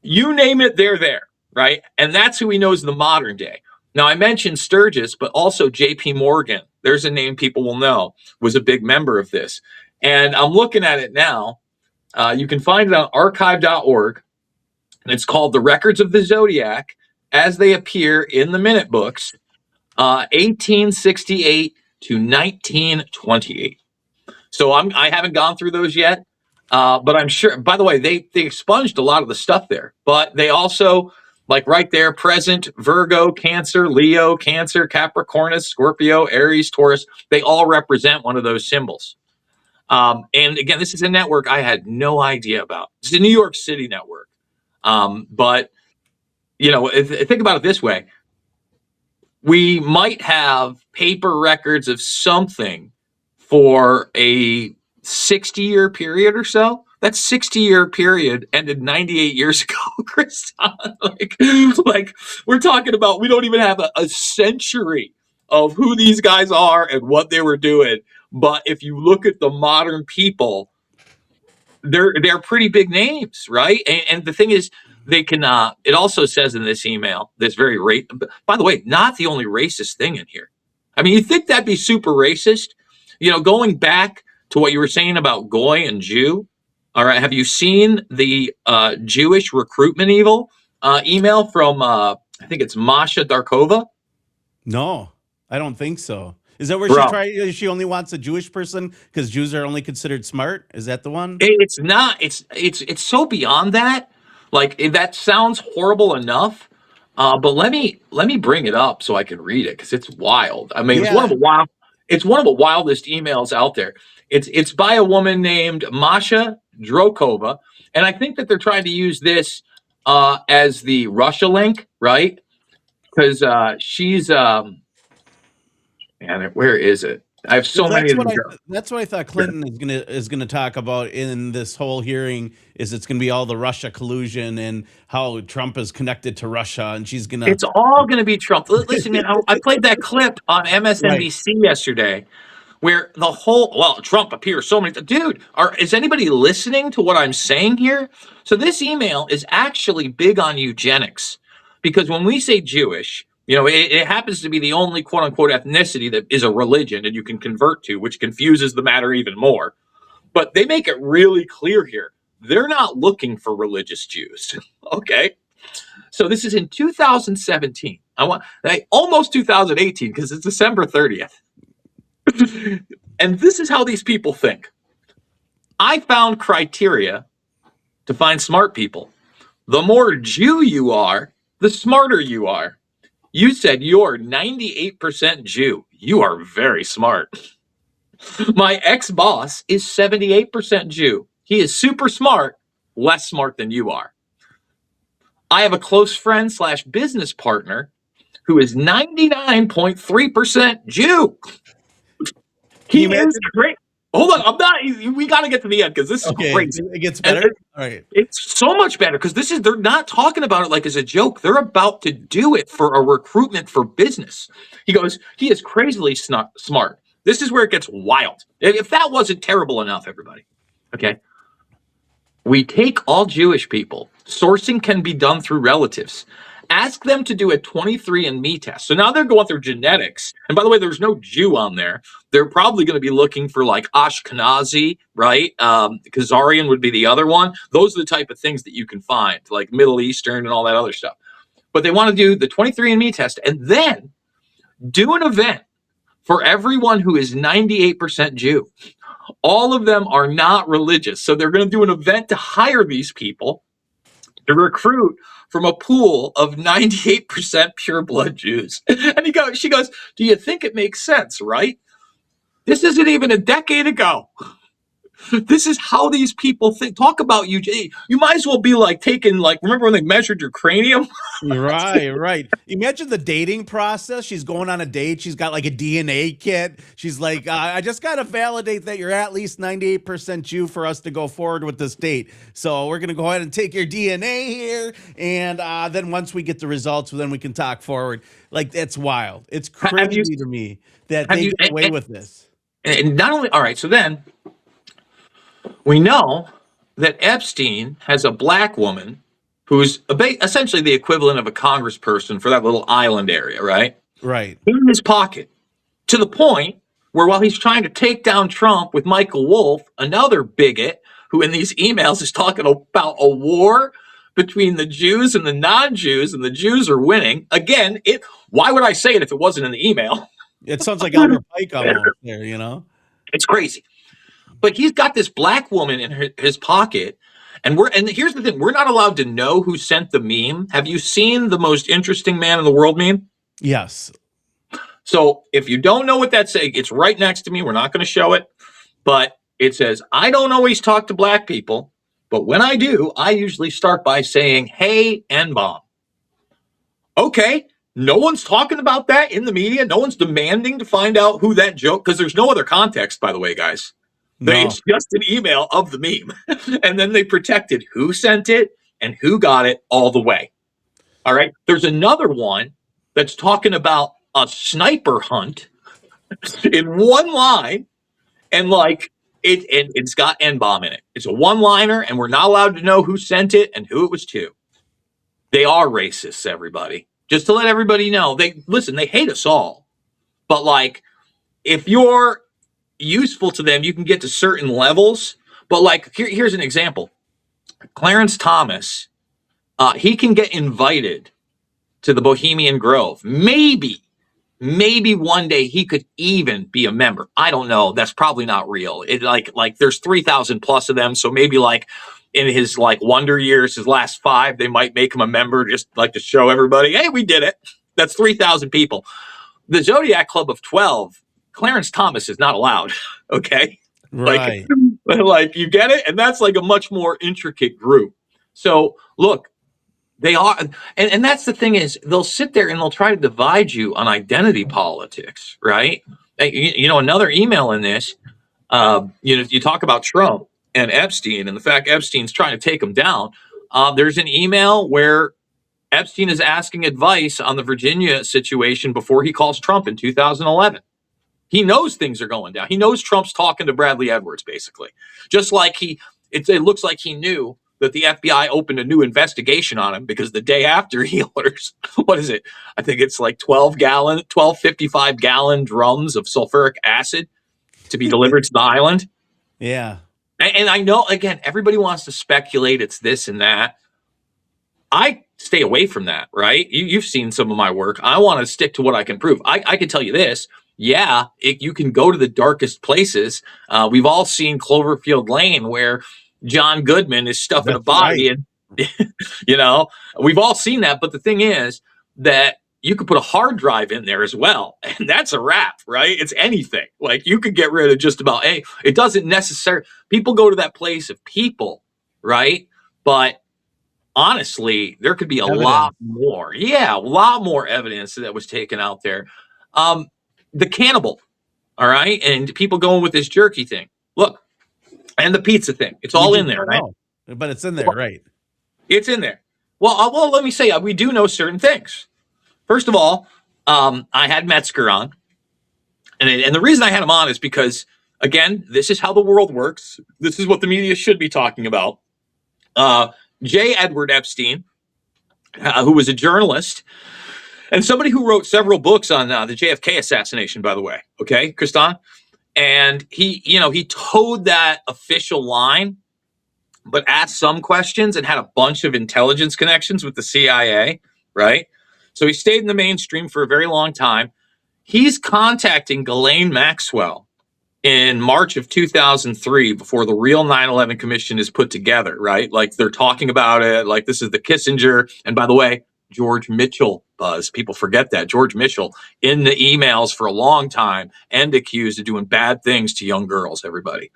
you name it, they're there, right? And that's who he knows in the modern day. Now, I mentioned Sturgis, but also J.P. Morgan. There's a name people will know, was a big member of this. And I'm looking at it now. You can find it on archive.org. And it's called The Records of the Zodiac as They Appear in the Minute Books, 1868 to 1928. So I haven't gone through those yet, but I'm sure. By the way, they expunged a lot of the stuff there, but they also, like right there, present, Virgo, Cancer, Leo, Cancer, Capricornus, Scorpio, Aries, Taurus. They all represent one of those symbols. And again, this is a network I had no idea about. It's a New York City network. But, think about it this way. We might have paper records of something for a 60-year period or so. That 60-year period ended 98 years ago, Chris. like we're talking about, we don't even have a century of who these guys are and what they were doing. But if you look at the modern people, they're pretty big names, right? And the thing is, they can. It also says in this email, this very by the way, not the only racist thing in here. You think that'd be super racist? Going back to what you were saying about Goy and Jew. All right, have you seen the Jewish recruitment email from I think it's Masha Darkova? No, I don't think so. Is that where she only wants a Jewish person because Jews are only considered smart? Is that the one? It's not. It's so beyond that. Like that sounds horrible enough. But let me bring it up so I can read it because it's wild. It's one of the wildest emails out there. It's by a woman named Masha Drokova, and I think that they're trying to use this as the Russia link, right? Because she's where is it? I have so many. That's what I thought Clinton is gonna talk about in this whole hearing. Is it's gonna be all the Russia collusion and how Trump is connected to Russia, and she's gonna. It's all gonna be Trump. Listen, man, I played that clip on MSNBC yesterday, where Trump appears so many. Dude, is anybody listening to what I'm saying here? So this email is actually big on eugenics, because when we say Jewish, it happens to be the only quote unquote ethnicity that is a religion and you can convert to, which confuses the matter even more. But they make it really clear here. They're not looking for religious Jews. Okay. So this is in 2017. Almost 2018 because it's December 30th. And this is how these people think. I found criteria to find smart people. The more Jew you are, the smarter you are. You said you're 98% Jew. You are very smart. My ex-boss is 78% Jew. He is super smart, less smart than you are. I have a close friend / business partner who is 99.3% Jew. He is great. Hold on, we got to get to the end because this is crazy. It gets better. All right. It's so much better because they're not talking about it like as a joke. They're about to do it for a recruitment for business. He goes, he is crazily smart. This is where it gets wild. If that wasn't terrible enough, everybody. Okay. We take all Jewish people. Sourcing can be done through relatives. Ask them to do a 23andMe test. So now they're going through genetics. And by the way, there's no Jew on there. They're probably going to be looking for like Ashkenazi, right? Khazarian would be the other one. Those are the type of things that you can find, like Middle Eastern and all that other stuff. But they want to do the 23andMe test and then do an event for everyone who is 98% Jew. All of them are not religious. So they're going to do an event to hire these people to recruit from a pool of 98% pure blood Jews. And she goes, do you think it makes sense, right? This isn't even a decade ago. This is how these people think. Talk about you. You might as well be like remember when they measured your cranium? Right. Imagine the dating process. She's going on a date. She's got like a DNA kit. She's like, I just got to validate that you're at least 98% Jew for us to go forward with this date. So we're going to go ahead and take your DNA here. And then once we get the results, then we can talk forward. Like, that's wild. It's crazy to me that they get away with this. And not only, all right, so then we know that Epstein has a black woman who's essentially the equivalent of a congressperson for that little island area, right? Right. In his pocket, to the point where while he's trying to take down Trump with Michael Wolff, another bigot who in these emails is talking about a war between the Jews and the non-Jews, and the Jews are winning. Again, why would I say it if it wasn't in the email? It sounds like Albert Pike almost there, you know? It's crazy. But he's got this black woman in his pocket, and here's the thing: we're not allowed to know who sent the meme. Have you seen the most interesting man in the world meme? Yes. So if you don't know what that's saying, it's right next to me. We're not going to show it, but it says, "I don't always talk to black people, but when I do, I usually start by saying, 'Hey, N-bomb.'" Okay. No one's talking about that in the media. No one's demanding to find out who that joke, because there's no other context, by the way, guys. It's just an email of the meme. And then they protected who sent it and who got it all the way. All right. There's another one that's talking about a sniper hunt in one line, and it's got N-bomb in it. It's a one-liner, and we're not allowed to know who sent it and who it was to. They are racists, everybody. Just to let everybody know, they hate us all. But like, if you're useful to them, you can get to certain levels. But like, here's an example. Clarence Thomas, he can get invited to the Bohemian Grove. Maybe one day he could even be a member. I don't know. That's probably not real. It like there's 3,000 plus of them. So maybe like in his like wonder years, his last 5, they might make him a member just like to show everybody, hey, we did it. That's 3,000 people. The Zodiac Club of 12, Clarence Thomas is not allowed. Okay. Right. Like you get it. And that's like a much more intricate group. So look, they are. And that's the thing is they'll sit there and they'll try to divide you on identity politics. Right. You know, another email in this, you talk about Trump and Epstein and the fact Epstein's trying to take him down. There's an email where Epstein is asking advice on the Virginia situation before he calls Trump in 2011. He knows things are going down. He knows Trump's talking to Bradley Edwards, basically. Just like it looks like he knew that the FBI opened a new investigation on him because the day after he orders, what is it? I think it's like 12 55-gallon drums of sulfuric acid to be delivered to the island. Yeah. And I know, again, everybody wants to speculate it's this and that. I stay away from that, right? You've seen some of my work. I want to stick to what I can prove. I can tell you this. Yeah, you can go to the darkest places. We've all seen Cloverfield Lane where John Goodman is stuffing a body in. You know, we've all seen that. But the thing is that you could put a hard drive in there as well. And that's a wrap, right? It's anything. Like you could get rid of just about, it doesn't necessarily, people go to that place of people, right? But honestly, there could be a lot more. Yeah, a lot more evidence that was taken out there. The cannibal, all right? And people going with this jerky thing. Look, and the pizza thing. It's all in there, right? But it's in there, right? It's in there. Well, let me say, we do know certain things. First of all, I had Metzger on. And the reason I had him on is because, again, this is how the world works. This is what the media should be talking about. J. Edward Epstein, who was a journalist and somebody who wrote several books on the JFK assassination, by the way. Okay, Kristan? And he towed that official line, but asked some questions and had a bunch of intelligence connections with the CIA, right? So he stayed in the mainstream for a very long time. He's contacting Ghislaine Maxwell in March of 2003 before the real 9/11 Commission is put together, right? Like they're talking about it, like this is the Kissinger. And by the way, George Mitchell, Buzz, people forget that. George Mitchell in the emails for a long time and accused of doing bad things to young girls, everybody.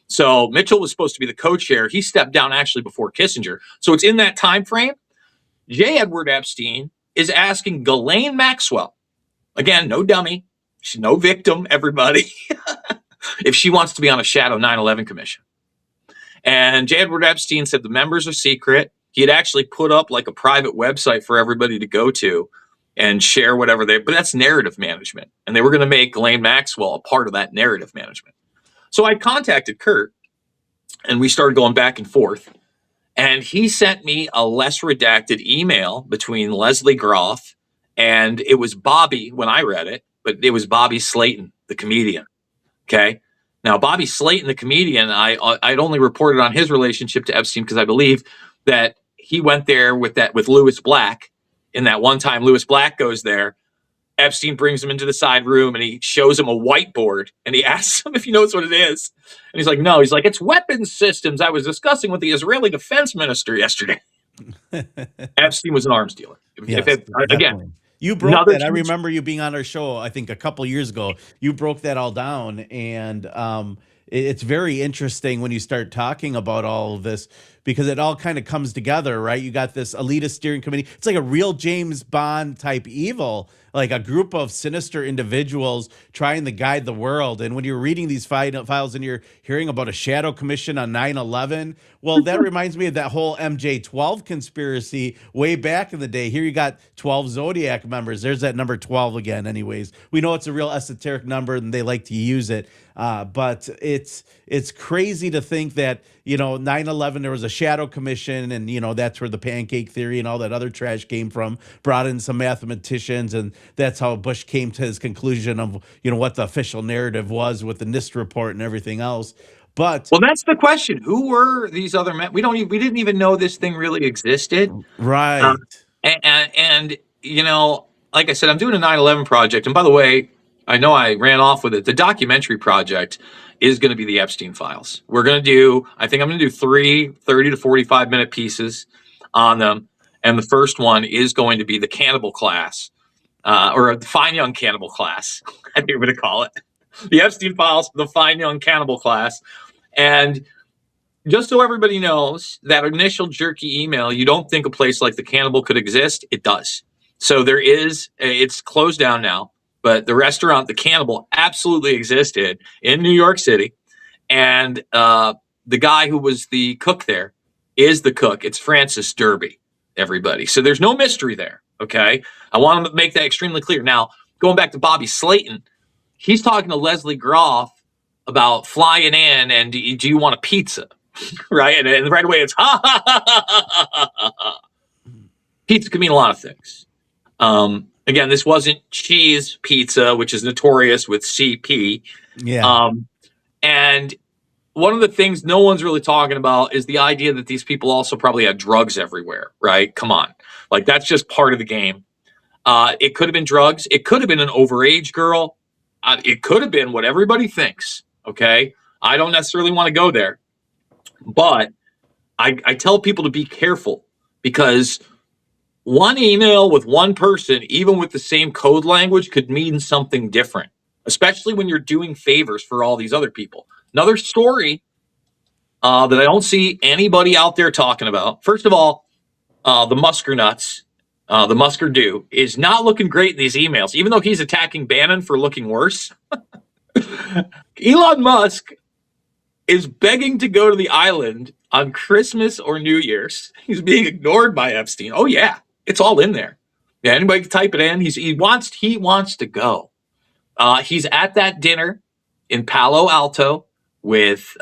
So Mitchell was supposed to be the co-chair. He stepped down actually before Kissinger. So it's in that time frame. J. Edward Epstein is asking Ghislaine Maxwell, again, no dummy, she's no victim, everybody, if she wants to be on a shadow 9/11 commission. And J. Edward Epstein said the members are secret. He had actually put up like a private website for everybody to go to and share whatever but that's narrative management. And they were going to make Ghislaine Maxwell a part of that narrative management. So I contacted Kurt and we started going back and forth. And he sent me a less redacted email between Leslie Groff and it was Bobby when I read it, but it was Bobby Slayton, the comedian. Okay. Now, Bobby Slayton, the comedian, I'd only reported on his relationship to Epstein because I believe that he went there with Louis Black. In that one time Louis Black goes there, Epstein brings him into the side room and he shows him a whiteboard and he asks him if he knows what it is. And he's like, no. He's like, it's weapons systems. I was discussing with the Israeli defense minister yesterday. Epstein was an arms dealer. Yes, Again, you broke that. I remember you being on our show, I think a couple years ago. You broke that all down. And it's very interesting when you start talking about all of this because it all kind of comes together, right? You got this elitist steering committee. It's like a real James Bond type evil, like a group of sinister individuals trying to guide the world. And when you're reading these files and you're hearing about a shadow commission on 9/11, well, that reminds me of that whole MJ-12 conspiracy way back in the day. Here you got 12 Zodiac members. There's that number 12 again. Anyways, we know it's a real esoteric number and they like to use it. But it's crazy to think that, 9/11, there was a shadow commission and, that's where the pancake theory and all that other trash came from, brought in some mathematicians. And that's how Bush came to his conclusion of, what the official narrative was with the NIST report and everything else. But that's the question. Who were these other men? We didn't even know this thing really existed. Right. And like I said, I'm doing a 9/11 project. And by the way, I know I ran off with it. The documentary project is going to be the Epstein files. I think I'm going to do 3 30 to 45 minute pieces on them. And the first one is going to be the cannibal class, or the fine young cannibal class, I think we're going to call it. The Epstein files, the fine young cannibal class. And just so everybody knows, that initial jerky email, you don't think a place like the Cannibal could exist. It does. So it's closed down now. But the restaurant, the Cannibal, absolutely existed in New York City. And the guy who was the cook there is the cook. It's Francis Derby, everybody. So there's no mystery there, okay? I want to make that extremely clear. Now, going back to Bobby Slayton, he's talking to Leslie Groff about flying in and do you want a pizza, right? And right away it's, ha, ha, ha, ha, ha, ha, ha. Pizza can mean a lot of things. Again, this wasn't cheese pizza, which is notorious with CP. Yeah. And one of the things no one's really talking about is the idea that these people also probably had drugs everywhere, right? Come on. Like, that's just part of the game. It could have been drugs. It could have been an overage girl. It could have been what everybody thinks, okay? I don't necessarily want to go there. But I tell people to be careful, because one email with one person, even with the same code language, could mean something different, especially when you're doing favors for all these other people. Another story that I don't see anybody out there talking about. First of all, the Musker nuts, the Musker do, is not looking great in these emails, even though he's attacking Bannon for looking worse. Elon Musk is begging to go to the island on Christmas or New Year's. He's being ignored by Epstein. Oh yeah, it's all in there. Yeah, anybody can type it in. He wants to go. He's at that dinner in Palo Alto with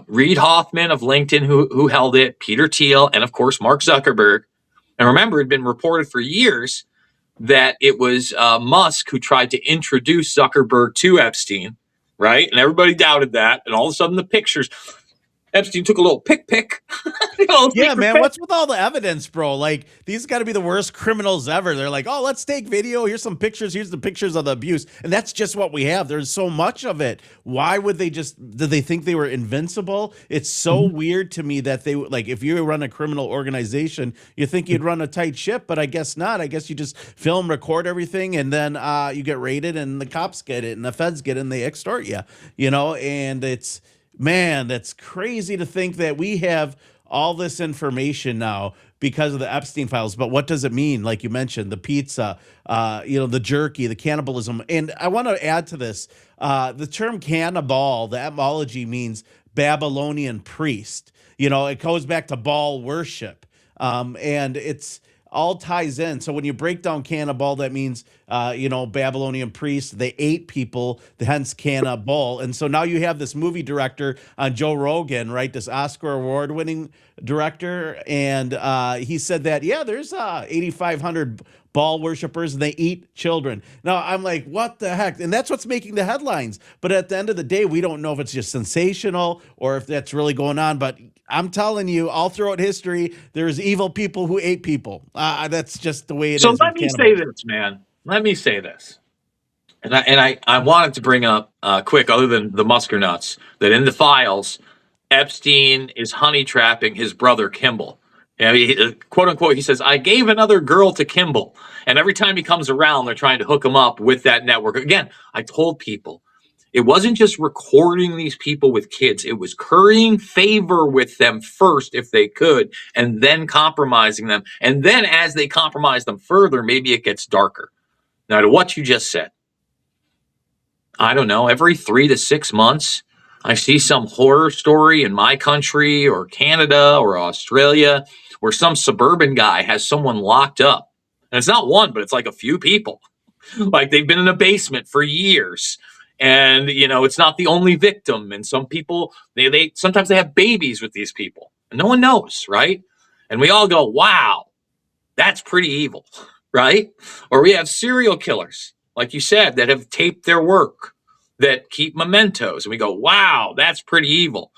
Reid Hoffman of LinkedIn, who held it, Peter Thiel, and of course Mark Zuckerberg. And remember, it had been reported for years that it was Musk who tried to introduce Zuckerberg to Epstein, right? And everybody doubted that. And all of a sudden, the pictures, Epstein took a little pick. Yeah, man, what's with all the evidence, bro? Like, these got to be the worst criminals ever. They're like, oh, let's take video. Here's some pictures. Here's the pictures of the abuse. And that's just what we have. There's so much of it. Why would they did they think they were invincible? It's so weird to me that they, like, if you run a criminal organization, you think you'd run a tight ship, but I guess not. I guess you just film, record everything, and then you get raided, and the cops get it, and the feds get it, and they extort you, and it's, man, that's crazy to think that we have all this information now because of the Epstein files. But what does it mean? Like you mentioned, the pizza, the jerky, the cannibalism. And I want to add to this, the term cannibal, the etymology means Babylonian priest. It goes back to Baal worship. And it's all ties in. So when you break down cannibal, that means, Babylonian priests, they ate people, hence cannibal. And so now you have this movie director on Joe Rogan, right? This Oscar award winning director. And he said that, there's 8,500 Baal worshipers and they eat children. Now I'm like, what the heck? And that's what's making the headlines. But at the end of the day, we don't know if it's just sensational or if that's really going on. But I'm telling you, all throughout history, there's evil people who ate people. That's just the way it is. So let me say this, man. Let me say this. And I wanted to bring up quick, other than the Musker nuts, that in the files, Epstein is honey trapping his brother Kimball. Quote unquote, he says, I gave another girl to Kimball. And every time he comes around, they're trying to hook him up with that network. Again, I told people, it wasn't just recording these people with kids. It was currying favor with them first, if they could, and then compromising them. And then as they compromise them further, maybe it gets darker. Now, to what you just said, I don't know, every 3 to 6 months, I see some horror story in my country or Canada or Australia where some suburban guy has someone locked up. And it's not one, but it's like a few people. Like they've been in a basement for years. And, it's not the only victim. And some people, they sometimes they have babies with these people. And no one knows, right? And we all go, wow, that's pretty evil, right? Or we have serial killers, like you said, that have taped their work, that keep mementos. And we go, wow, that's pretty evil.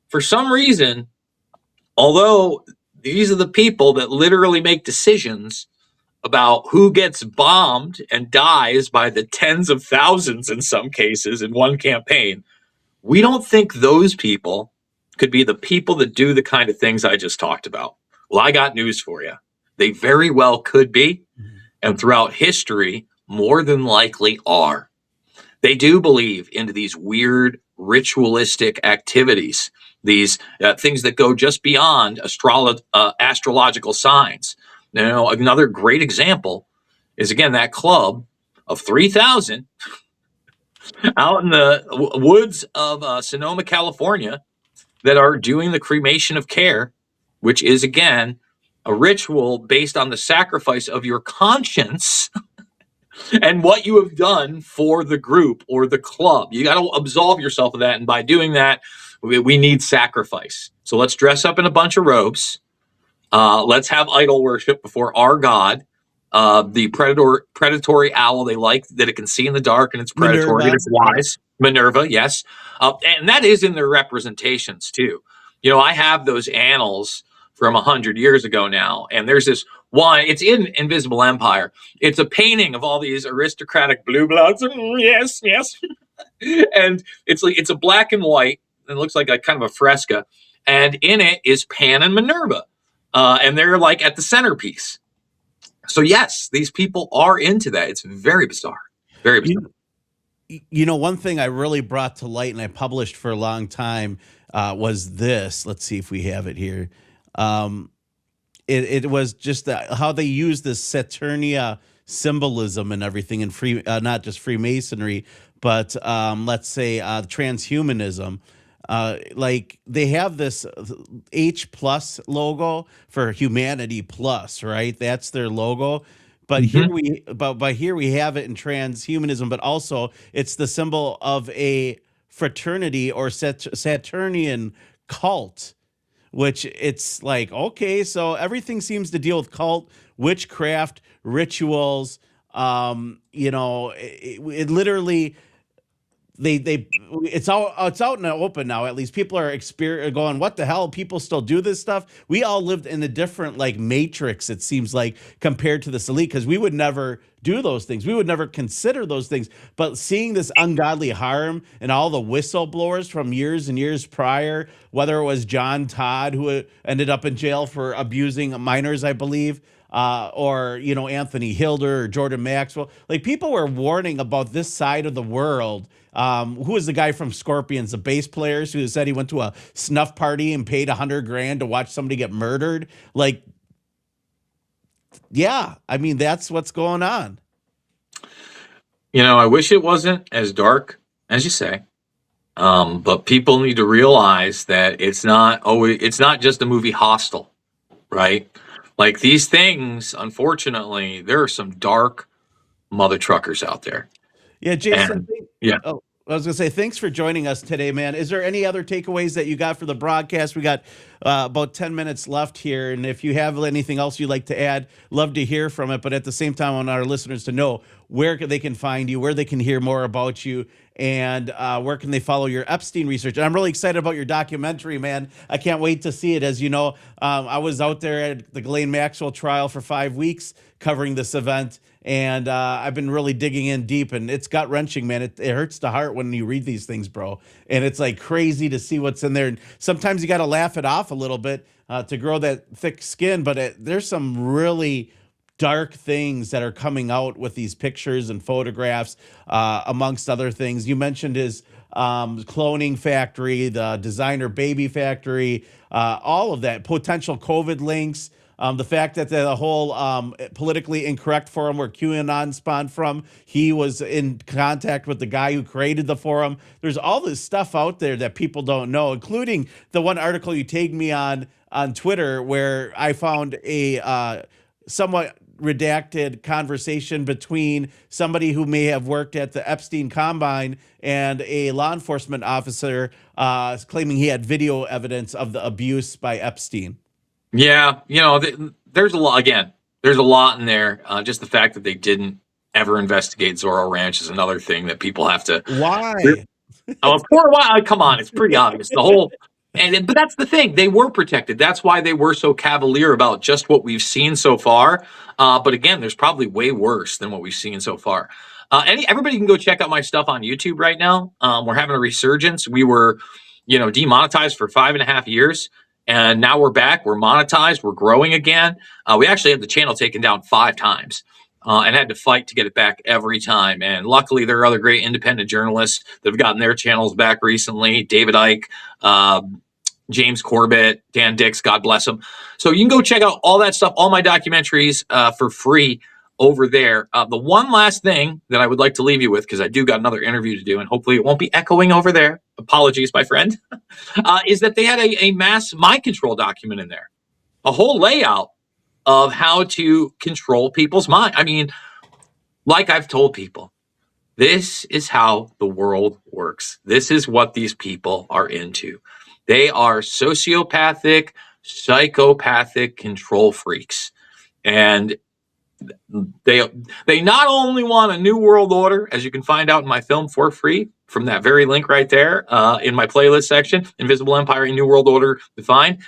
For some reason, although these are the people that literally make decisions about who gets bombed and dies by the tens of thousands in some cases in one campaign, we don't think those people could be the people that do the kind of things I just talked about. Well, I got news for you. They very well could be, and throughout history, more than likely are. They do believe into these weird ritualistic activities, these things that go just beyond astrological signs. Another great example is, again, that club of 3,000 out in the woods of Sonoma, California, that are doing the cremation of care, which is, again, a ritual based on the sacrifice of your conscience and what you have done for the group or the club. You got to absolve yourself of that. And by doing that, we need sacrifice. So let's dress up in a bunch of robes. Let's have idol worship before our God. The predatory owl, they like that it can see in the dark and it's predatory and Minerva. it's wise. Minerva, yes. And that is in their representations too. I have those annals from 100 years ago now. And there's this one, it's in Invisible Empire. It's a painting of all these aristocratic blue bloods. Yes, yes. And it's a black and white. It looks like a kind of a fresco. And in it is Pan and Minerva. And they're like at the centerpiece. So yes, these people are into that. It's very bizarre. Very bizarre. One thing I really brought to light and I published for a long time was this. Let's see if we have it here. It was just how they use this Saturnia symbolism and everything in not just Freemasonry, but let's say transhumanism. Like they have this H plus logo for humanity plus, right? That's their logo. But here we have it in transhumanism, but also it's the symbol of a fraternity or Saturnian cult, which it's like, okay, so everything seems to deal with cult, witchcraft, rituals. It literally it's out in the open now. At least people are going, what the hell? People still do this stuff. We all lived in a different like matrix, it seems like, compared to this elite, because we would never do those things. We would never consider those things. But seeing this ungodly harm and all the whistleblowers from years and years prior, whether it was John Todd, who ended up in jail for abusing minors, I believe, or Anthony Hilder or Jordan Maxwell, like people were warning about this side of the world. Who was the guy from Scorpions, the bass players, who said he went to a snuff party and paid $100,000 to watch somebody get murdered? Like, yeah, I mean, that's what's going on. I wish it wasn't as dark as you say. But people need to realize that it's not just the movie Hostel, right? Like these things, unfortunately, there are some dark mother truckers out there. Yeah, Jason. Yeah. Oh, I was going to say, thanks for joining us today, man. Is there any other takeaways that you got for the broadcast? We got about 10 minutes left here. And if you have anything else you'd like to add, love to hear from it. But at the same time, I want our listeners to know where they can find you, where they can hear more about you, and where can they follow your Epstein research. And I'm really excited about your documentary, man. I can't wait to see it. As you know, I was out there at the Ghislaine Maxwell trial for 5 weeks covering this event. And I've been really digging in deep, and it's gut-wrenching, man. It hurts the heart when you read these things, bro. And it's like crazy to see what's in there. And sometimes you got to laugh it off a little bit to grow that thick skin. But there's some really dark things that are coming out with these pictures and photographs, amongst other things. You mentioned his cloning factory, the designer baby factory, all of that, potential COVID links. The fact that the whole politically incorrect forum where QAnon spawned from, he was in contact with the guy who created the forum. There's all this stuff out there that people don't know, including the one article you tagged me on Twitter where I found a somewhat redacted conversation between somebody who may have worked at the Epstein Combine and a law enforcement officer claiming he had video evidence of the abuse by Epstein. Yeah, there's a lot. Again, there's a lot in there. Just the fact that they didn't ever investigate Zorro Ranch is another thing that people have to. Why? For a while, come on, it's pretty obvious. But that's the thing. They were protected. That's why they were so cavalier about just what we've seen so far. But again, there's probably way worse than what we've seen so far. Everybody can go check out my stuff on YouTube right now. We're having a resurgence. We were, demonetized for 5.5 years. And now we're back. We're monetized. We're growing again. We actually had the channel taken down 5 times and had to fight to get it back every time. And luckily, there are other great independent journalists that have gotten their channels back recently. David Icke, James Corbett, Dan Dix, God bless them. So you can go check out all that stuff, all my documentaries for free over there. The one last thing that I would like to leave you with, because I do got another interview to do, and hopefully it won't be echoing over there. Apologies, my friend. Is that they had a mass mind control document in there, a whole layout of how to control people's mind. I mean, like I've told people, this is how the world works. This is what these people are into. They are sociopathic, psychopathic control freaks. And They not only want a new world order, as you can find out in my film for free from that very link right there in my playlist section, Invisible Empire, New World Order Defined.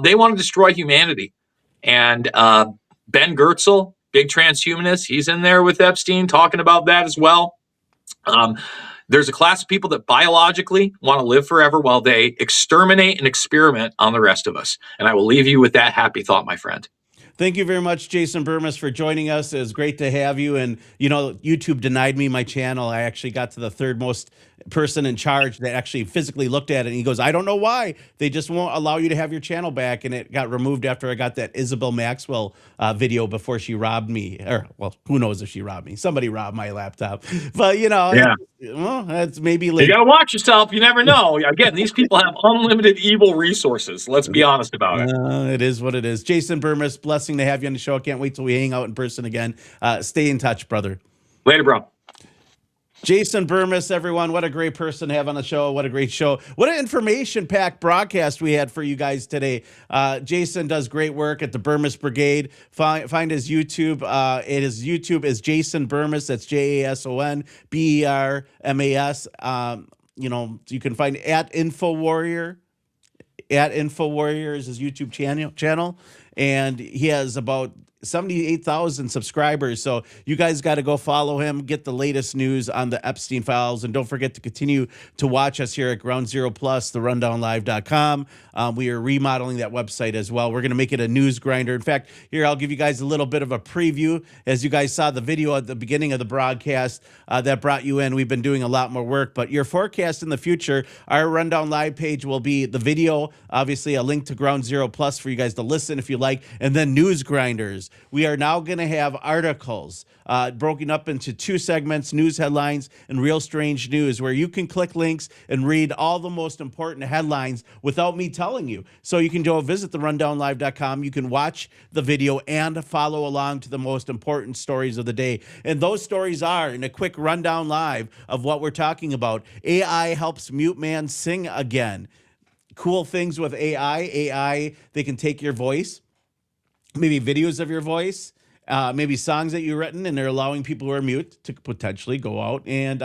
They want to destroy humanity. And Ben Goertzel, big transhumanist, he's in there with Epstein talking about that as well. There's a class of people that biologically want to live forever while they exterminate and experiment on the rest of us. And I will leave you with that happy thought, my friend. Thank you very much, Jason Bermes, for joining us. It was great to have you. And, you know, YouTube denied me my channel. I actually got to the third most person in charge that actually physically looked at it. And he goes, I don't know why. They just won't allow you to have your channel back. And it got removed after I got that Isabel Maxwell video before she robbed me. Or, well, who knows if she robbed me. Somebody robbed my laptop. But, you know, yeah. Well, that's maybe late. You got to watch yourself. You never know. Again, these people have unlimited evil resources. Let's be honest about it. It is what it is. Jason Bermes, blessing to have you on the show. I can't wait till we hang out in person again. Stay in touch, brother. Later, bro. Jason Bermes, everyone. What a great person to have on the show. What a great show. What an information-packed broadcast we had for you guys today. Jason does great work at the Bermes Brigade. Find his YouTube. His YouTube is Jason Bermes. That's JASON BERMAS. You know, you can find at InfoWarrior. At InfoWarrior is his YouTube channel. And he has about 78,000 subscribers. So you guys got to go follow him, get the latest news on the Epstein files. And don't forget to continue to watch us here at Ground Zero Plus, therundownlive.com. We are remodeling that website as well. We're going to make it a news grinder. In fact, here, I'll give you guys a little bit of a preview. As you guys saw the video at the beginning of the broadcast that brought you in, we've been doing a lot more work. But your forecast in the future, our Rundown Live page will be the video, obviously a link to Ground Zero Plus for you guys to listen if you like, and then news grinders. We are now going to have articles broken up into two segments, news headlines and real strange news, where you can click links and read all the most important headlines without me telling you. So you can go visit therundownlive.com. You can watch the video and follow along to the most important stories of the day. And those stories are, in a quick rundown live of what we're talking about, AI helps mute man sing again. Cool things with AI, they can take your voice, maybe videos of your voice, maybe songs that you've written, and they're allowing people who are mute to potentially go out and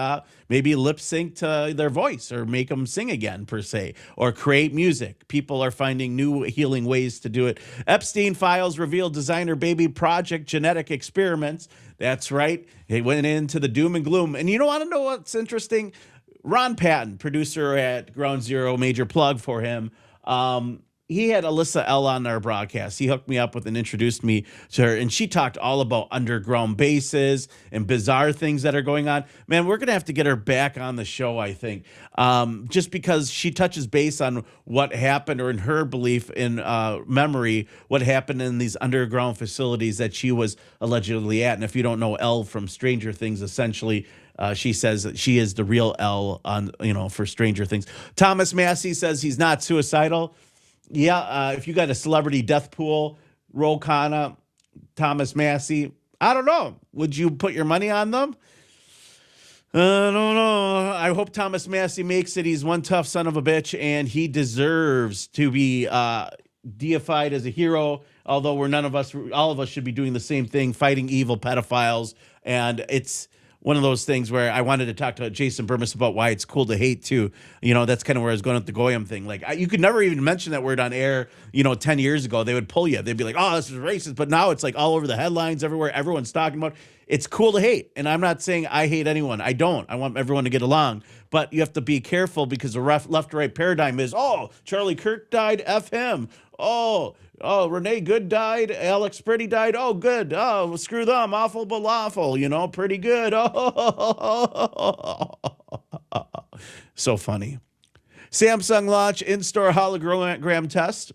maybe lip sync to their voice or make them sing again, per se, or create music. People are finding new healing ways to do it. Epstein files reveal designer baby project genetic experiments. That's right. They went into the doom and gloom. And you don't want to know what's interesting? Ron Patton, producer at Ground Zero, major plug for him. He had Alyssa L on our broadcast. He hooked me up with and introduced me to her, and she talked all about underground bases and bizarre things that are going on. Man, we're going to have to get her back on the show, I think, just because she touches base on what happened, or in her belief in memory, what happened in these underground facilities that she was allegedly at. And if you don't know Elle from Stranger Things, essentially, she says that she is the real Elle on, for Stranger Things. Thomas Massey says he's not suicidal. Yeah, if you got a celebrity death pool, Ro Khanna, Thomas Massey, I don't know. Would you put your money on them? I don't know. I hope Thomas Massey makes it. He's one tough son of a bitch, and he deserves to be deified as a hero, although all of us should be doing the same thing, fighting evil pedophiles. And it's one of those things where I wanted to talk to Jason Bermes about why it's cool to hate too. That's kind of where I was going with the Goyim thing. Like, you could never even mention that word on air, 10 years ago. They would pull you. They'd be like, oh, this is racist. But now it's like all over the headlines everywhere. Everyone's talking about it. It's cool to hate. And I'm not saying I hate anyone. I don't. I want everyone to get along. But you have to be careful, because the left-right paradigm is, oh, Charlie Kirk died, F him. Oh, Renee Good died. Alex Pretty died. Oh, good. Oh, screw them. Awful but lawful. Pretty good. Oh, so funny. Samsung launch in-store hologram test.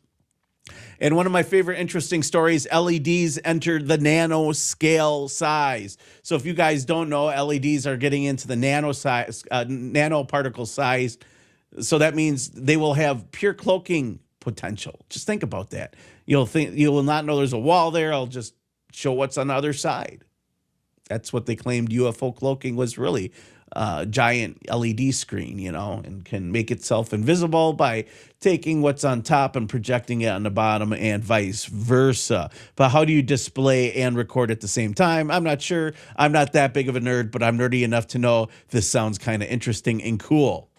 And one of my favorite interesting stories, LEDs entered the nano-scale size. So if you guys don't know, LEDs are getting into the nanoparticle size. So that means they will have pure cloaking potential. Just think about that. You will not know there's a wall there. I'll just show what's on the other side. That's what they claimed UFO cloaking was really giant LED screen, and can make itself invisible by taking what's on top and projecting it on the bottom and vice versa. But how do you display and record at the same time? I'm not sure. I'm not that big of a nerd, but I'm nerdy enough to know this sounds kind of interesting and cool.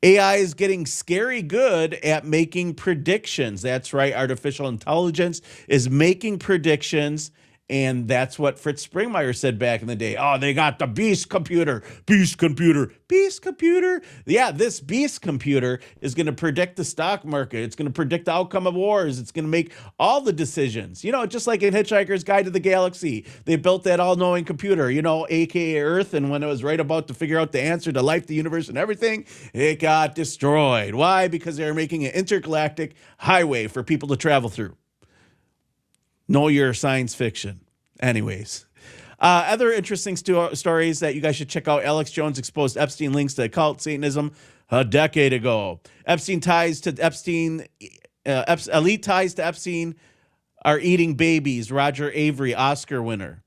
AI is getting scary good at making predictions. That's right. Artificial intelligence is making predictions. And that's what Fritz Springmeier said back in the day. Oh, they got the beast computer, beast computer, beast computer. Yeah, this beast computer is going to predict the stock market. It's going to predict the outcome of wars. It's going to make all the decisions. Just like in Hitchhiker's Guide to the Galaxy, they built that all-knowing computer, aka Earth. And when it was right about to figure out the answer to life, the universe, and everything, it got destroyed. Why? Because they were making an intergalactic highway for people to travel through. Know your science fiction. Anyways, other interesting stories that you guys should check out. Alex Jones exposed Epstein links to occult Satanism a decade ago. Elite ties to Epstein are eating babies. Roger Avery, Oscar winner.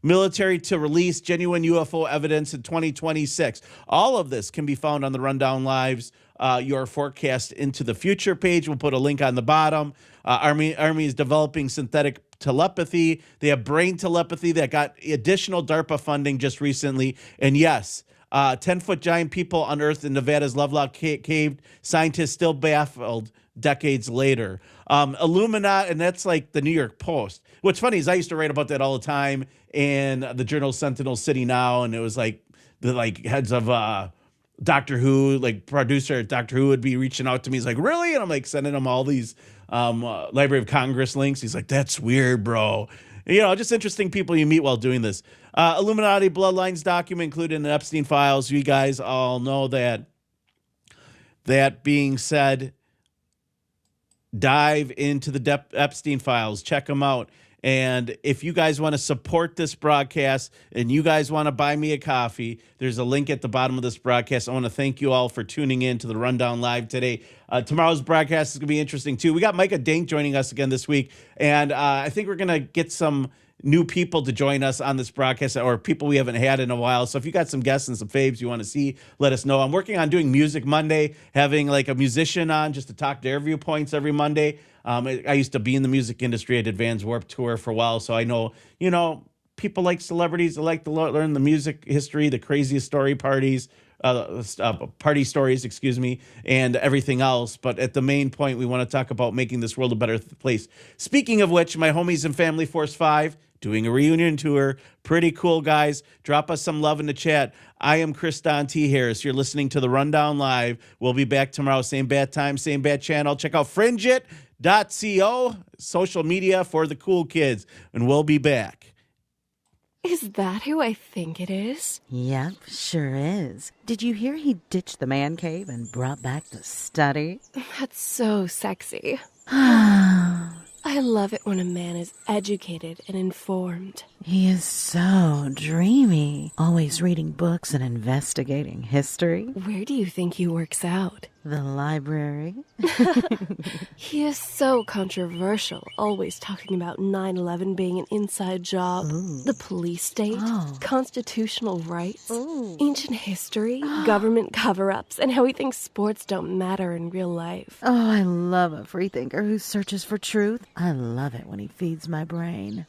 Military to release genuine UFO evidence in 2026. All of this can be found on the Rundown Live's Your Forecast into the Future page. We'll put a link on the bottom. Army is developing synthetic telepathy. They have brain telepathy that got additional DARPA funding just recently. And yes, 10-foot giant people unearthed in Nevada's Lovelock Cave. Scientists still baffled decades later. Illuminati, and that's like the New York Post. What's funny is I used to write about that all the time in the Journal Sentinel City Now, and it was like the heads of Doctor Who, producer at Doctor Who would be reaching out to me. He's like, really? And I'm sending him all these Library of Congress links. He's like, that's weird, bro. Just interesting people you meet while doing this. Illuminati Bloodlines document included in the Epstein files. You guys all know that. That being said, dive into the Epstein files. Check them out. And if you guys want to support this broadcast and you guys want to buy me a coffee, there's a link at the bottom of this broadcast. I want to thank you all for tuning in to the Rundown Live today. Tomorrow's broadcast is going to be interesting, too. We got Micah Dink joining us again this week, and I think we're going to get some new people to join us on this broadcast, or people we haven't had in a while. So if you got some guests and some faves you want to see, let us know. I'm working on doing Music Monday, having a musician on just to talk their viewpoints every Monday. I used to be in the music industry. I did Vans Warped Tour for a while, so I know, people like celebrities. They like to learn the music history, the craziest party stories, and everything else. But at the main point, we want to talk about making this world a better place. Speaking of which, my homies in Family Force 5 doing a reunion tour. Pretty cool, guys. Drop us some love in the chat. I am Kriston T. Harris. You're listening to the Rundown Live. We'll be back tomorrow. Same bad time, same bad channel. Check out fringeit.co, social media for the cool kids. And we'll be back. Is that who I think it is? Yep, sure is. Did you hear he ditched the man cave and brought back the study? That's so sexy. I love it when a man is educated and informed. He is so dreamy, always reading books and investigating history. Where do you think he works out? The library. He is so controversial, always talking about 9/11 being an inside job, the police state, constitutional rights, ancient history, government cover-ups, and how he thinks sports don't matter in real life. Oh, I love a freethinker who searches for truth. I love it when he feeds my brain.